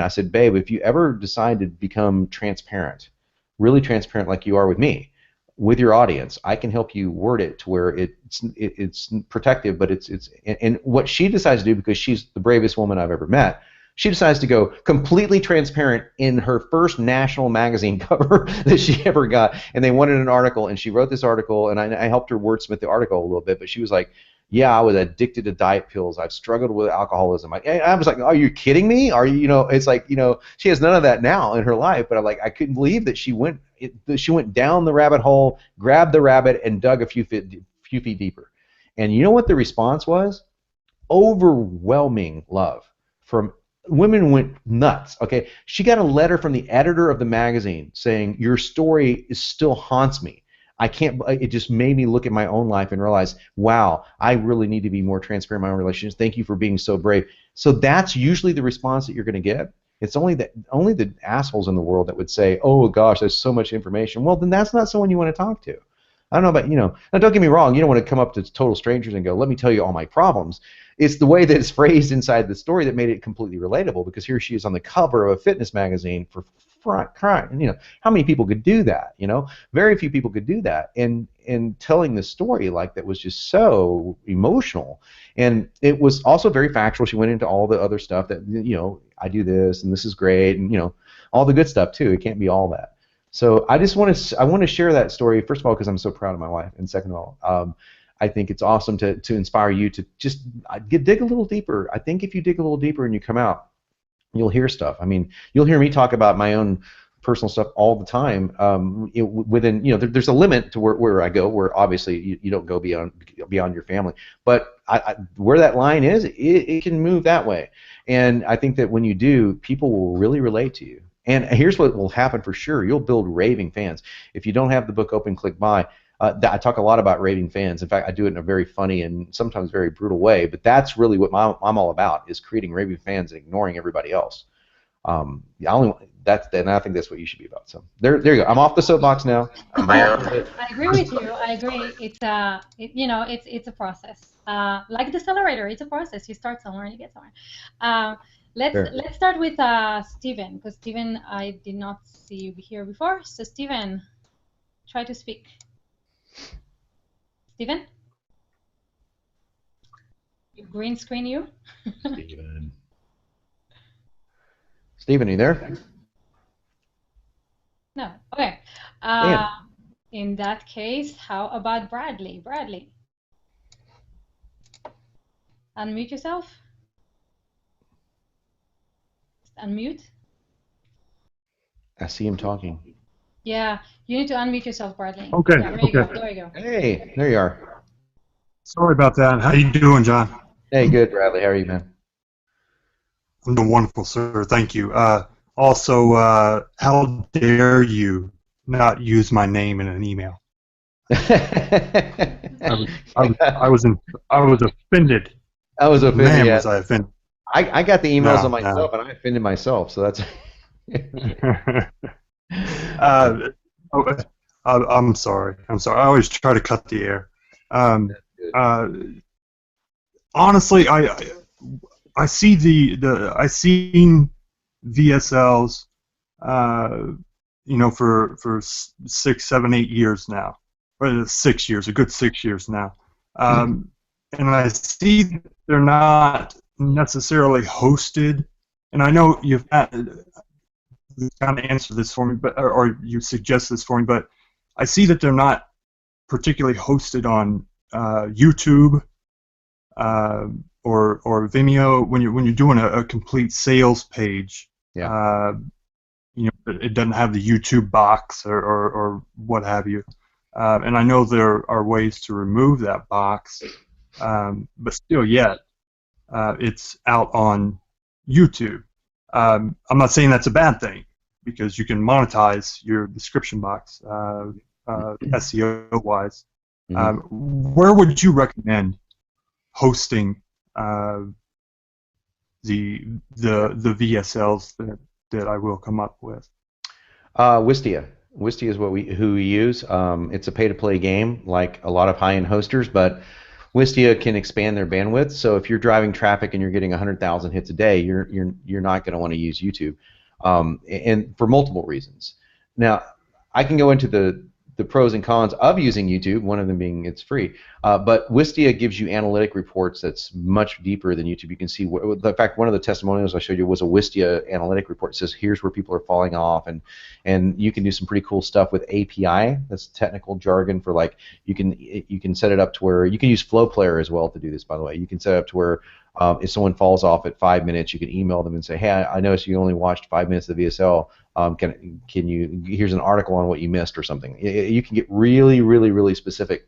Speaker 2: I said, babe, if you ever decide to become transparent, really transparent like you are with me, with your audience, I can help you word it to where it's protective, but it's and what she decides to do, because she's the bravest woman I've ever met, she decides to go completely transparent in her first national magazine cover that she ever got, and they wanted an article, and she wrote this article, and I helped her wordsmith the article a little bit, but she was like, yeah, I was addicted to diet pills. I've struggled with alcoholism. I was like, are you kidding me? It's like, she has none of that now in her life, but I'm like, I couldn't believe that she went down the rabbit hole, grabbed the rabbit, and dug a few feet deeper. And you know what the response was? Overwhelming love from women. Went nuts. Okay, she got a letter from the editor of the magazine saying, your story still haunts me. I can't. It just made me look at my own life and realize, wow, I really need to be more transparent in my own relationships. Thank you for being so brave. So that's usually the response that you're going to get. It's only the assholes in the world that would say, oh gosh, there's so much information. Well, then that's not someone you want to talk to. I don't know about, now don't get me wrong, you don't want to come up to total strangers and go, let me tell you all my problems. It's the way that it's phrased inside the story that made it completely relatable, because here she is on the cover of a fitness magazine for crying. And, how many people could do that? Very few people could do that. And telling this story like that was just so emotional. And it was also very factual. She went into all the other stuff that, I do this and this is great, and, all the good stuff too. It can't be all that. So I want to share that story, first of all, because I'm so proud of my wife, and second of all, I think it's awesome to inspire you to just dig a little deeper. I think if you dig a little deeper and you come out, you'll hear stuff. I mean, you'll hear me talk about my own personal stuff all the time. Within, there's a limit to where I go, where obviously you don't go beyond your family. But where that line is, it can move that way. And I think that when you do, people will really relate to you. And here's what will happen for sure: you'll build raving fans. If you don't have the book open, click buy. I talk a lot about raving fans. In fact, I do it in a very funny and sometimes very brutal way. But that's really what I'm all about: is creating raving fans and ignoring everybody else. And I think that's what you should be about. So there you go. I'm off the soapbox now.
Speaker 1: I agree with you. I agree. It's a process. Like the accelerator, it's a process. You start somewhere and you get somewhere. Let's start with Steven, because Steven, I did not see you here before. So Steven, try to speak. Steven? Green screen you?
Speaker 2: Steven, are you there?
Speaker 1: No. Okay. In that case, how about Bradley? Bradley, unmute yourself. Just unmute.
Speaker 2: I see him talking.
Speaker 1: Yeah, you need to unmute yourself, Bradley.
Speaker 3: Okay.
Speaker 1: Yeah, there you go. There you go.
Speaker 2: Hey, there you are.
Speaker 3: Sorry about that. How you doing, John?
Speaker 2: Hey, good, Bradley. How are you, man?
Speaker 3: I'm doing wonderful, sir. Thank you. Also, how dare you not use my name in an email? I was offended.
Speaker 2: I was offended.
Speaker 3: Man,
Speaker 2: yeah.
Speaker 3: was I offended.
Speaker 2: I got the emails on myself, and I offended myself. So that's.
Speaker 3: I'm sorry. I always try to cut the air. Honestly, I see I seen VSLs, for 6, 7, 8 years now, or 6 years, a good 6 years now, and I see they're not necessarily hosted. And I know you've kind of answered this for me, or you suggest this for me, but I see that they're not particularly hosted on YouTube or Vimeo. When you're doing a complete sales page,
Speaker 2: yeah.
Speaker 3: It doesn't have the YouTube box or what have you. And I know there are ways to remove that box, but still yet, it's out on YouTube. I'm not saying that's a bad thing, because you can monetize your description box SEO-wise. Where would you recommend hosting the VSLs that I will come up with?
Speaker 2: Wistia. Wistia is who we use. It's a pay-to-play game, like a lot of high-end hosters, but Wistia can expand their bandwidth. So if you're driving traffic and you're getting 100,000 hits a day, you're not going to want to use YouTube, and for multiple reasons. Now, I can go into the pros and cons of using YouTube, one of them being it's free. But Wistia gives you analytic reports that's much deeper than YouTube. You can see, in fact, one of the testimonials I showed you was a Wistia analytic report. It says here's where people are falling off, and you can do some pretty cool stuff with API. That's technical jargon for, like, you can set it up to where you can use Flow Player as well to do this, by the way. You can set it up to where if someone falls off at 5 minutes, you can email them and say, hey, I noticed you only watched 5 minutes of the VSL. Can you? Here's an article on what you missed or something. You can get really, really, really specific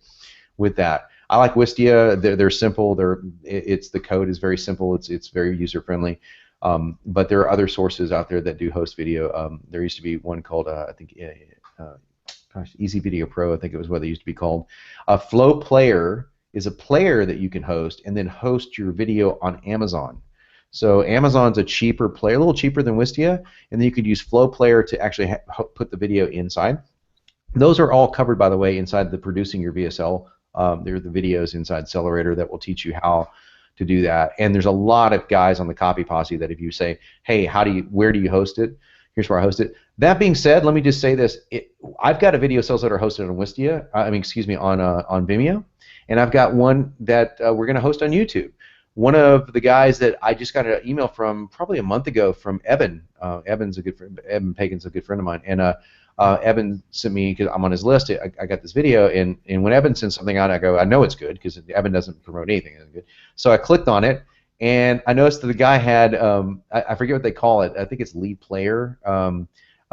Speaker 2: with that. I like Wistia. They're simple. The code is very simple. It's very user friendly. But there are other sources out there that do host video. There used to be one called I think Easy Video Pro. I think it was what they used to be called. Flow Player is a player that you can host and then host your video on Amazon. So Amazon's a cheaper player, a little cheaper than Wistia, and then you could use Flow Player to actually put the video inside. Those are all covered, by the way, inside the Producing Your VSL. There are the videos inside Accelerator that will teach you how to do that. And there's a lot of guys on the Copy Posse that if you say, hey, where do you host it? Here's where I host it. That being said, let me just say this. I've got a video sales that are hosted on Wistia, on Vimeo, and I've got one that we're going to host on YouTube. One of the guys that I just got an email from probably a month ago from Evan. Evan's a good friend. Evan Pagan's a good friend of mine, and Evan sent me, because I'm on his list. I got this video, and when Evan sends something out, I go, I know it's good, because Evan doesn't promote anything that's good. So I clicked on it, and I noticed that the guy had I forget what they call it. I think it's lead player.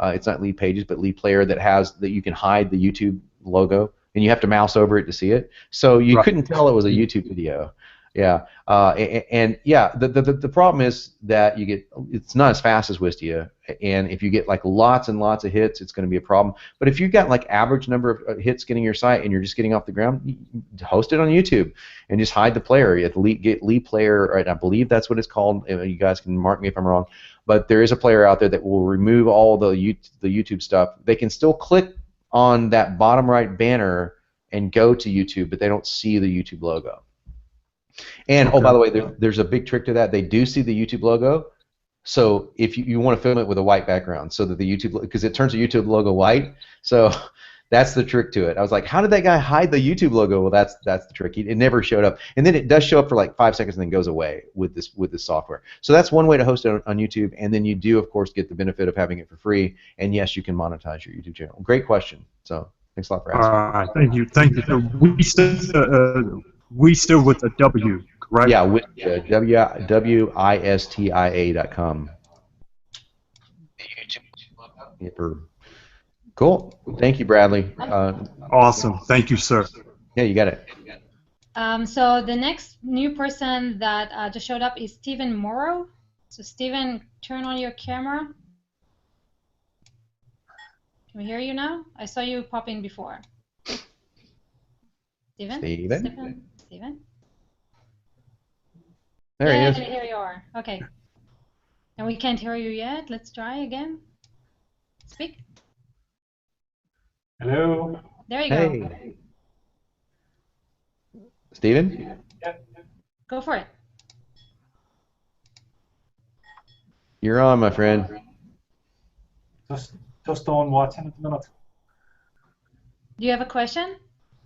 Speaker 2: It's not lead pages, but lead player that you can hide the YouTube logo, and you have to mouse over it to see it. So you couldn't tell it was a YouTube video. Yeah, and yeah, the problem is that it's not as fast as Wistia, and if you get like lots and lots of hits, it's going to be a problem. But if you've got like average number of hits getting your site and you're just getting off the ground, you host it on YouTube and just hide the player. Get lead player, right? I believe that's what it's called. You guys can mark me if I'm wrong, but there is a player out there that will remove all the YouTube stuff. They can still click on that bottom right banner and go to YouTube, but they don't see the YouTube logo. And oh, by the way, there's a big trick to that. They do see the YouTube logo, so if you want to film it with a white background, so that the YouTube, because it turns the YouTube logo white, so that's the trick to it. I was like, how did that guy hide the YouTube logo? Well, that's the trick. It never showed up, and then it does show up for like 5 seconds and then goes away with this software. So that's one way to host it on YouTube, and then you do of course get the benefit of having it for free. And yes, you can monetize your YouTube channel. Great question. So thanks a lot for asking.
Speaker 3: Thank you. So we still with a W, correct?
Speaker 2: Yeah, with wistia.com. Cool. Thank you, Bradley.
Speaker 3: Awesome. Thank you, sir.
Speaker 2: Yeah, you got it.
Speaker 1: So the next new person that just showed up is Stephen Morrow. So Stephen, turn on your camera. Can we hear you now? I saw you pop in before. Stephen? Stephen?
Speaker 2: There he is.
Speaker 1: Here you are. Okay. And we can't hear you yet. Let's try again. Speak.
Speaker 4: Hello.
Speaker 1: There you go.
Speaker 2: Hey. Stephen?
Speaker 1: Go for it.
Speaker 2: You're on, my friend.
Speaker 4: Just on watching at the minute.
Speaker 1: Do you have a question?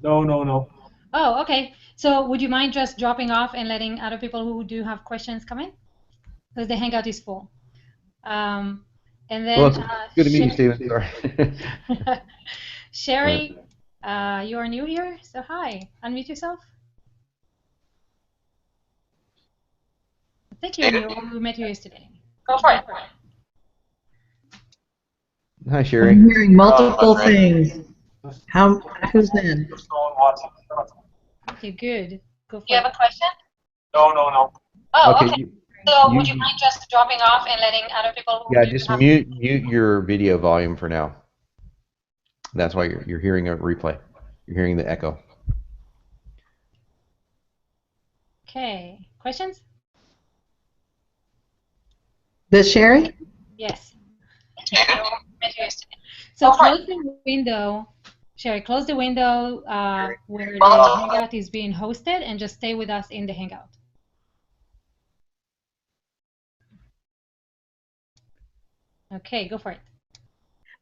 Speaker 4: No.
Speaker 1: Oh, okay. So would you mind just dropping off and letting other people who do have questions come in? Because the Hangout is full. And then
Speaker 2: Well, it's good to meet you, Stephen. Sorry.
Speaker 1: Sherry, you are new here, so hi. Unmute yourself. I think you're new. We met you yesterday. Go for it.
Speaker 2: Hi, Sherry.
Speaker 5: I'm hearing multiple things. Who's in?
Speaker 4: Just on watching at the minute.
Speaker 1: Okay, good. Go for it.
Speaker 6: Do you have a question?
Speaker 4: No.
Speaker 6: Oh,
Speaker 2: Okay,
Speaker 6: okay. So would you mind just dropping off and letting other people who
Speaker 2: Yeah,
Speaker 6: do
Speaker 2: just
Speaker 6: have
Speaker 2: mute your video volume for now. That's why you're hearing a replay. You're hearing the echo.
Speaker 1: Okay. Questions?
Speaker 5: This Sherry?
Speaker 1: Yes.
Speaker 6: met you yesterday?
Speaker 1: So close the window. Sherry, close the window where the Hangout is being hosted and just stay with us in the Hangout. Okay, go for it.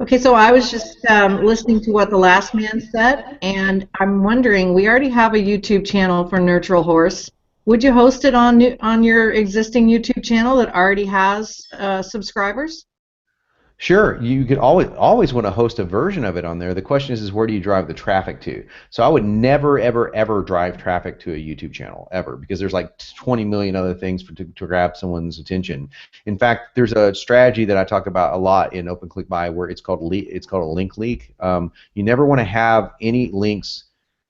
Speaker 5: Okay, so I was just listening to what the last man said, and I'm wondering, we already have a YouTube channel for Neutral Horse. Would you host it on your existing YouTube channel that already has subscribers?
Speaker 2: Sure, you could always want to host a version of it on there. The question is where do you drive the traffic to? So I would never, ever drive traffic to a YouTube channel, ever, because there's like 20 million other things to grab someone's attention. In fact, there's a strategy that I talk about a lot in OpenClick Buy where it's called a link leak. You never want to have any links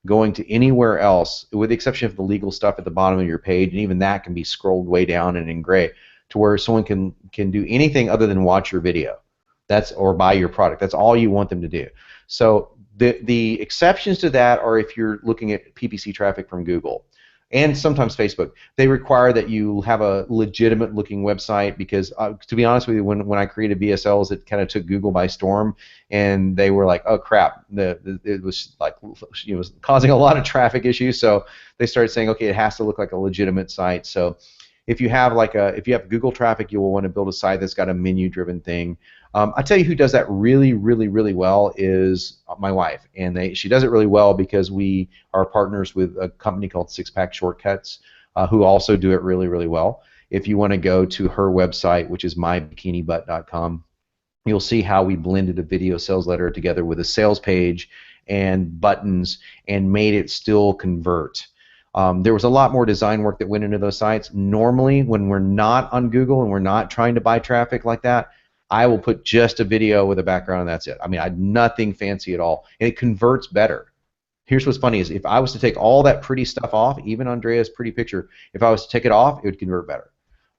Speaker 2: going to anywhere else, with the exception of the legal stuff at the bottom of your page, and even that can be scrolled way down and in gray, to where someone can do anything other than watch your video. Or buy your product. That's all you want them to do. So the exceptions to that are if you're looking at PPC traffic from Google and sometimes Facebook. They require that you have a legitimate looking website because, to be honest with you, when I created VSLs, it kind of took Google by storm, and they were like, oh crap, it was like, it was causing a lot of traffic issues. So they started saying, okay, it has to look like a legitimate site. So if you have if you have Google traffic, you will want to build a site that's got a menu-driven thing. I tell you who does that really well is my wife, and she does it really well because we are partners with a company called Six Pack Shortcuts, who also do it really well. If you want to go to her website, which is myBikiniButt.com, you'll see how we blended a video sales letter together with a sales page and buttons and made it still convert. There was a lot more design work that went into those sites. Normally, when we're not on Google and we're not trying to buy traffic like that, I will put just a video with a background and that's it. I mean, nothing fancy at all, and it converts better. Here's what's funny is if I was to take all that pretty stuff off, even Andrea's pretty picture, if I was to take it off, it would convert better.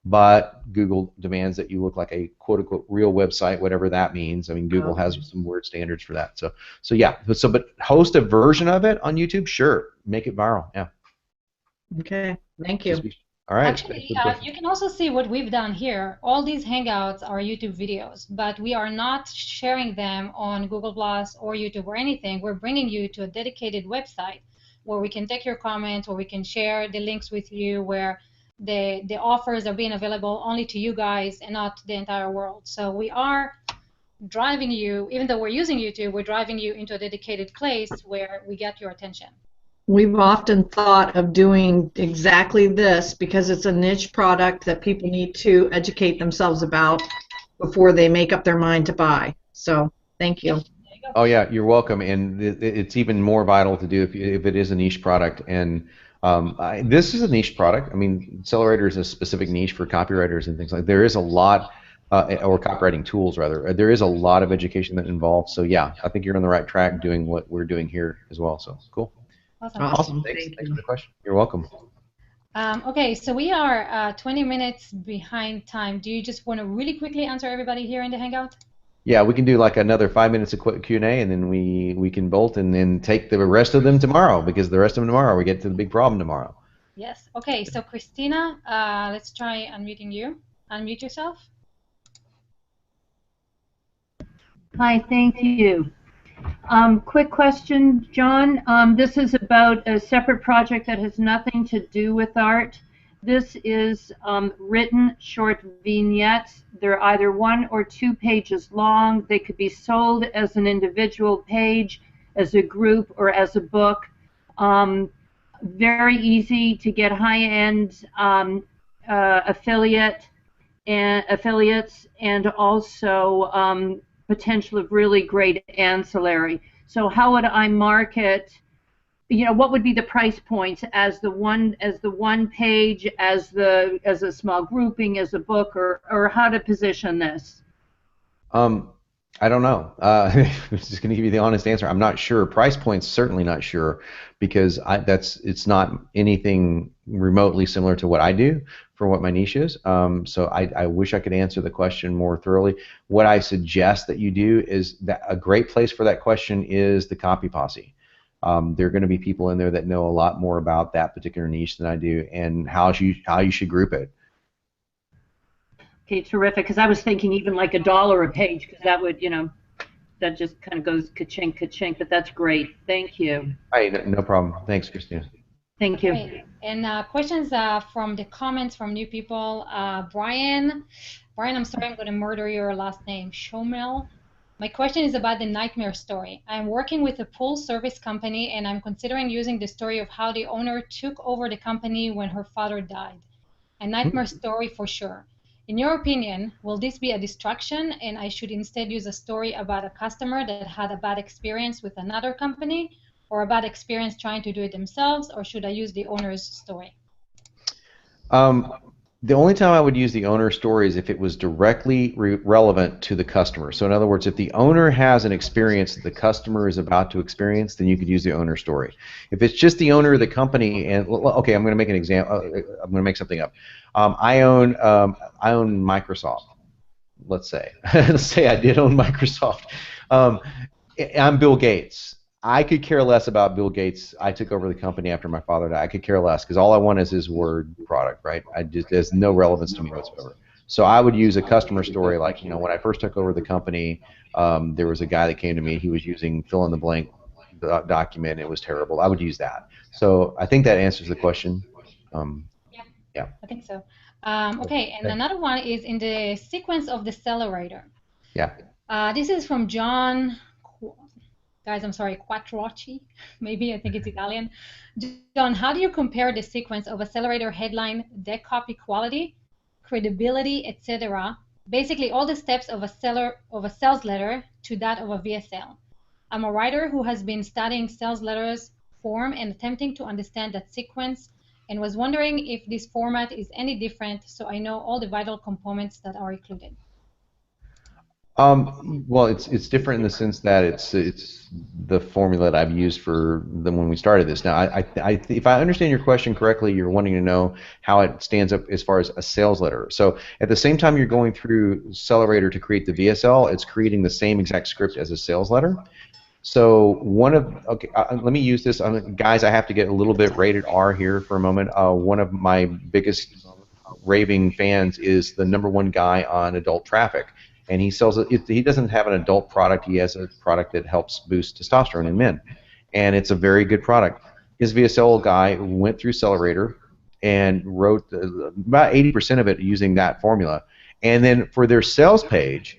Speaker 2: But Google demands that you look like a quote-unquote real website, whatever that means. I mean, Google has some word standards for that. So yeah. But host a version of it on YouTube, sure. Make it viral. Yeah.
Speaker 5: Okay. Thank you.
Speaker 2: All right.
Speaker 1: Actually, you can also see what we've done here. All these Hangouts are YouTube videos, but we are not sharing them on Google Plus or YouTube or anything. We're bringing you to a dedicated website where we can take your comments, where we can share the links with you, where the offers are being available only to you guys and not the entire world. So we are driving you, even though we're using YouTube, we're driving you into a dedicated place where we get your attention.
Speaker 5: We've often thought of doing exactly this because it's a niche product that people need to educate themselves about before they make up their mind to buy. So thank you.
Speaker 2: Oh yeah, you're welcome. And it's even more vital to do if it is a niche product. And this is a niche product. I mean, Accelerator is a specific niche for copywriters and things like that. There is a lot, or copywriting tools rather. There is a lot of education that involves. So yeah, I think you're on the right track doing what we're doing here as well. So cool.
Speaker 5: Awesome.
Speaker 2: Thanks for the question. You're welcome.
Speaker 1: Okay, so we are 20 minutes behind time. Do you just want to really quickly answer everybody here in the Hangout?
Speaker 2: Yeah, we can do like another 5 minutes of Q&A, and then we can bolt and then take the rest of them tomorrow, because the rest of them tomorrow we get to the big problem tomorrow.
Speaker 1: Yes. Okay, so Christina, let's try unmuting you. Unmute yourself.
Speaker 7: Hi, thank you. Quick question, John. This is about a separate project that has nothing to do with art. This is written short vignettes. They're either 1 or 2 pages long. They could be sold as an individual page, as a group, or as a book. Very easy to get high-end affiliates, and also potential of really great ancillary. So how would I market? You know, what would be the price points as the one page, as a small grouping, as a book, or how to position this?
Speaker 2: I don't know. I'm just going to give you the honest answer. I'm not sure. Price points, certainly not sure, because it's not anything remotely similar to what I do for what my niche is. So I wish I could answer the question more thoroughly. What I suggest that you do is that a great place for that question is the Copy Posse. There are going to be people in there that know a lot more about that particular niche than I do, and how you should group it.
Speaker 7: Okay, terrific. Because I was thinking even like $1 a page, because that would, that just kind of goes ka-chink, ka-chink. But that's great. Thank you.
Speaker 2: Hey, no problem. Thanks, Christina.
Speaker 7: Thank you.
Speaker 1: Great. And questions from the comments from new people. Brian, I'm sorry, I'm going to murder your last name. Shomel. My question is about the nightmare story. I'm working with a full service company, and I'm considering using the story of how the owner took over the company when her father died. A nightmare story for sure. In your opinion, will this be a distraction, and I should instead use a story about a customer that had a bad experience with another company, or a bad experience trying to do it themselves, or should I use the owner's story?
Speaker 2: The only time I would use the owner's story is if it was directly relevant to the customer. So in other words, if the owner has an experience that the customer is about to experience, then you could use the owner's story. If it's just the owner of the company, and okay, I'm going to make an example. I'm going to make something up. I own Microsoft. Let's say I did own Microsoft. I'm Bill Gates. I could care less about Bill Gates. I took over the company after my father died. I could care less, because all I want is his Word product, right? There's no relevance to me whatsoever. So I would use a customer story, like, when I first took over the company, there was a guy that came to me. He was using fill-in-the-blank document. It was terrible. I would use that. So I think that answers the question. Yeah.
Speaker 1: I think so. Okay, and another one is in the sequence of the accelerator.
Speaker 2: Yeah.
Speaker 1: This is from Jon. Guys, I'm sorry, Quattrocchi, maybe, I think it's Italian. John, how do you compare the sequence of accelerator headline, deck copy quality, credibility, etc., basically all the steps of a sales letter to that of a VSL? I'm a writer who has been studying sales letters form and attempting to understand that sequence, and was wondering if this format is any different, so I know all the vital components that are included.
Speaker 2: Well, it's different in the sense that it's the formula that I've used for the when we started this. Now, if I understand your question correctly, you're wanting to know how it stands up as far as a sales letter. So at the same time you're going through Accelerator to create the VSL, it's creating the same exact script as a sales letter. So let me use this. Guys, I have to get a little bit rated R here for a moment. One of my biggest raving fans is the #1 guy on adult traffic, and he sells it. He doesn't have an adult product. He has a product that helps boost testosterone in men, and it's a very good product. His VSL guy went through Accelerator and wrote about 80% of it using that formula, and then for their sales page,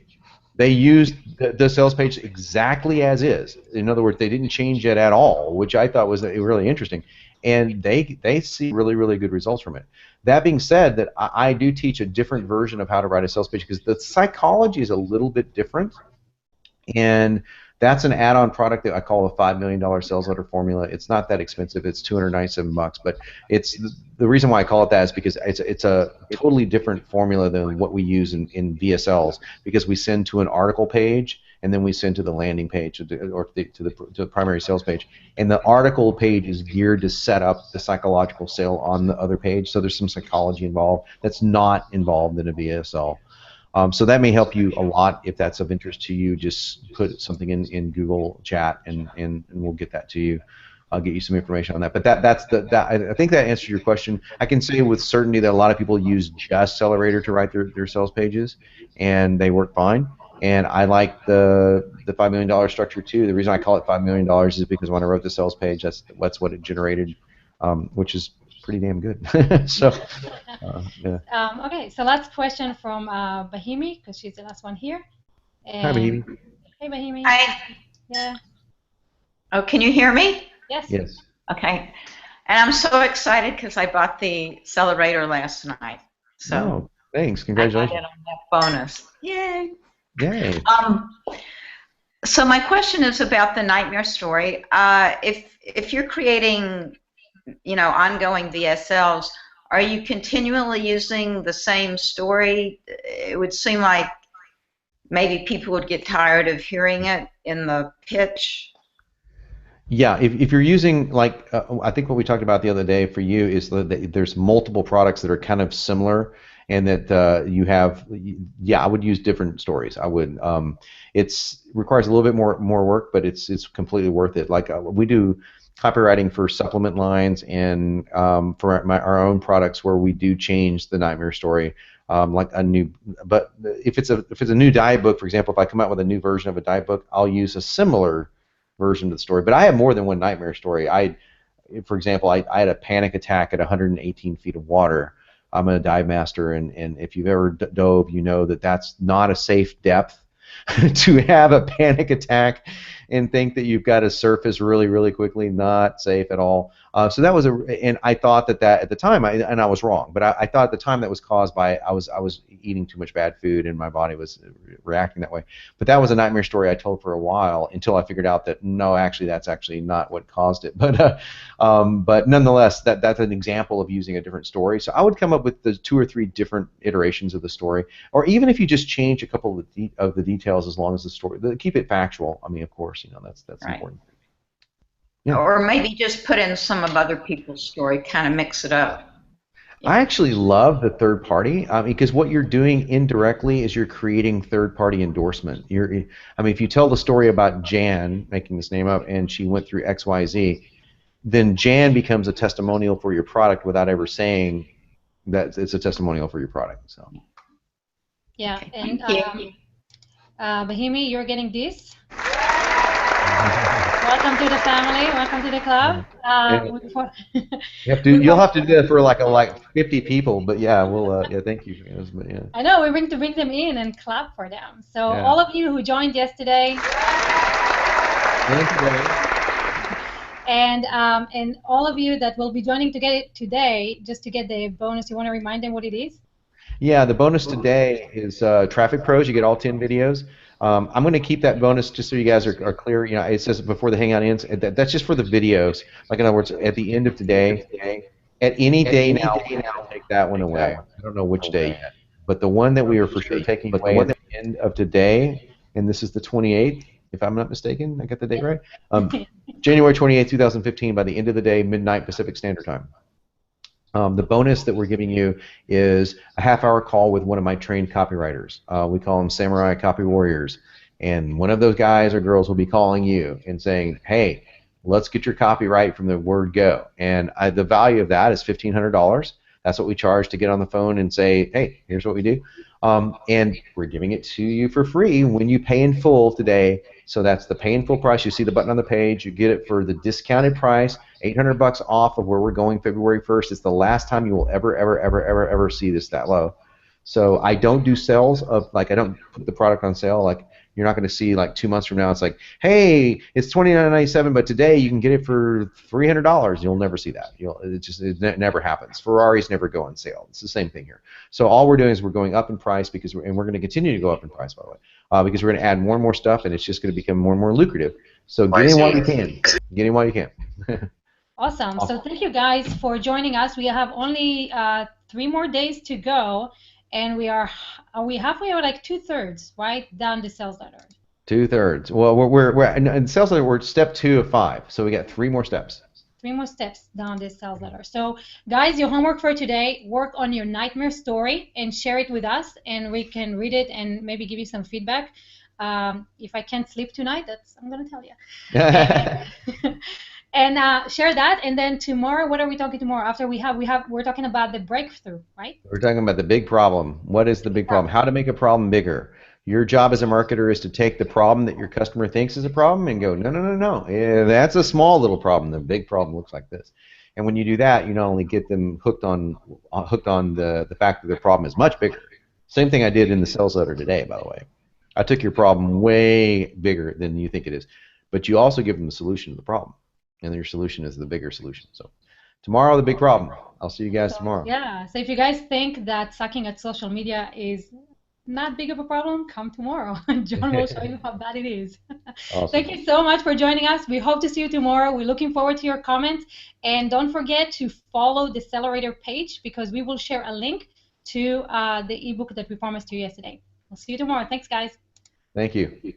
Speaker 2: they used the sales page exactly as is. In other words, they didn't change it at all, which I thought was really interesting. And they see really, really good results from it. That being said, that I do teach a different version of how to write a sales page because the psychology is a little bit different. And that's an add-on product that I call the $5 million sales letter formula. It's not that expensive. It's $297, but it's the reason why I call it that is because it's a totally different formula than what we use in VSLs, because we send to an article page and then we send to the landing page to the primary sales page. And the article page is geared to set up the psychological sale on the other page. So there's some psychology involved that's not involved in a VSL. So that may help you a lot if that's of interest to you. Just put something in Google Chat and we'll get that to you. I'll get you some information on that. But I think that answers your question. I can say with certainty that a lot of people use just Accelerator to write their sales pages, and they work fine. And I like the $5 million structure too. The reason I call it $5 million is because when I wrote the sales page, that's what it generated, which is pretty damn good. So, yeah.
Speaker 1: Okay, so last question from Bahimi, because she's the last one here.
Speaker 2: Hi, Bahimi.
Speaker 1: Hey, Bahimi.
Speaker 8: Hi.
Speaker 1: Yeah.
Speaker 8: Oh, can you hear me?
Speaker 1: Yes.
Speaker 2: Yes.
Speaker 8: Okay. And I'm so excited because I bought the Accelerator last night. So
Speaker 2: Oh, thanks. Congratulations.
Speaker 8: I got it on that bonus. Yay.
Speaker 2: Yay.
Speaker 8: So my question is about the nightmare story. If you're creating, ongoing VSLs, are you continually using the same story? It would seem like maybe people would get tired of hearing it in the pitch.
Speaker 2: Yeah, if you're using, like, I think what we talked about the other day for you is that there's multiple products that are kind of similar, and that you have, yeah, I would use different stories. I would. It's requires a little bit more work, but it's completely worth it. Like we do copywriting for supplement lines and for our own products where we do change the nightmare story. Like a new, but if it's a new diet book, for example, if I come out with a new version of a diet book, I'll use a similar version of the story. But I have more than one nightmare story. For example, I had a panic attack at 118 feet of water. I'm a dive master, and if you've ever dove, you know that that's not a safe depth to have a panic attack and think that you've got to surface really, really quickly. Not safe at all. So that was and I thought that at the time, and I was wrong, but I thought at the time that was caused by I was eating too much bad food and my body was reacting that way. But that was a nightmare story I told for a while until I figured out that no, actually that's actually not what caused it. But nonetheless, that's an example of using a different story. So I would come up with the 2 or 3 different iterations of the story, or even if you just change a couple of the details, as long as the story, keep it factual. I mean, of course, that's
Speaker 8: Right.
Speaker 2: important. Yeah.
Speaker 8: Or maybe just put in some of other people's story, kind of mix it up.
Speaker 2: I actually love the third party because what you're doing indirectly is you're creating third party endorsement. If you tell the story about Jan, making this name up, and she went through XYZ, then Jan becomes a testimonial for your product without ever saying that it's a testimonial for your product. So.
Speaker 1: Yeah, and Bahimi, you're getting this. Welcome to the family. Welcome to the club.
Speaker 2: You'll have to do that for like 50 people, but yeah, we'll yeah, thank you. Yeah.
Speaker 1: I know we're going to bring them in and clap for them. So
Speaker 2: Yeah.
Speaker 1: all of you who joined yesterday,
Speaker 2: Thank you,
Speaker 1: and all of you that will be joining today, just to get the bonus, you want to remind them what it is?
Speaker 2: Yeah, the bonus today is Traffic Pros. You get all 10 videos. I'm going to keep that bonus just so you guys are clear. It says before the hangout ends. That's just for the videos. Like in other words, at the end of today, at any day now, I'll take that one away. I don't know which day yet, but the one that we are for sure taking away at the end of today and this is the 28th, if I'm not mistaken. I got the date right. January 28th, 2015, by the end of the day, midnight Pacific Standard Time. The bonus that we're giving you is a half-hour call with one of my trained copywriters. We call them Samurai Copy Warriors. And one of those guys or girls will be calling you and saying, hey, let's get your copy right from the word go. And the value of that is $1,500. That's what we charge to get on the phone and say, hey, here's what we do. And we're giving it to you for free when you pay in full today. So that's the pay in full price. You see the button on the page. You get it for the discounted price, $800 off of where we're going February 1st. It's the last time you will ever see this that low. So I don't do sales of, like, I don't put the product on sale. Like, you're not going to see, like, 2 months from now it's like, hey, it's $29.97, but today you can get it for $300. You'll never see that. It never happens. Ferraris never go on sale. It's the same thing here. So all we're doing is we're going up in price because we're going to continue to go up in price, by the way, because we're going to add more and more stuff, and it's just going to become more and more lucrative. So get in while you can. Get in while you can.
Speaker 1: Awesome. So thank you guys for joining us. We have only 3 more days to go. And are we halfway or like 2/3, right, down the sales letter?
Speaker 2: 2/3. Well, we're in sales letter. We're step 2 of 5, so we got 3 more steps.
Speaker 1: 3 more steps down this sales letter. So, guys, your homework for today: work on your nightmare story and share it with us, and we can read it and maybe give you some feedback. If I can't sleep tonight, I'm gonna tell you. And share that, and then tomorrow, what are we talking tomorrow? After we're talking about the breakthrough, right?
Speaker 2: We're talking about the big problem. What is the big problem? How to make a problem bigger. Your job as a marketer is to take the problem that your customer thinks is a problem and go, no. Yeah, that's a small little problem. The big problem looks like this. And when you do that, you not only get them hooked on the fact that the problem is much bigger. Same thing I did in the sales letter today, by the way. I took your problem way bigger than you think it is. But you also give them the solution to the problem. And your solution is the bigger solution. So tomorrow, the big problem. I'll see you guys tomorrow.
Speaker 1: Yeah. So if you guys think that sucking at social media is not big of a problem, come tomorrow. John will show you how bad it is. Awesome. Thank you so much for joining us. We hope to see you tomorrow. We're looking forward to your comments. And don't forget to follow the Accelerator page, because we will share a link to the ebook that we promised you yesterday. We'll see you tomorrow. Thanks, guys.
Speaker 2: Thank you.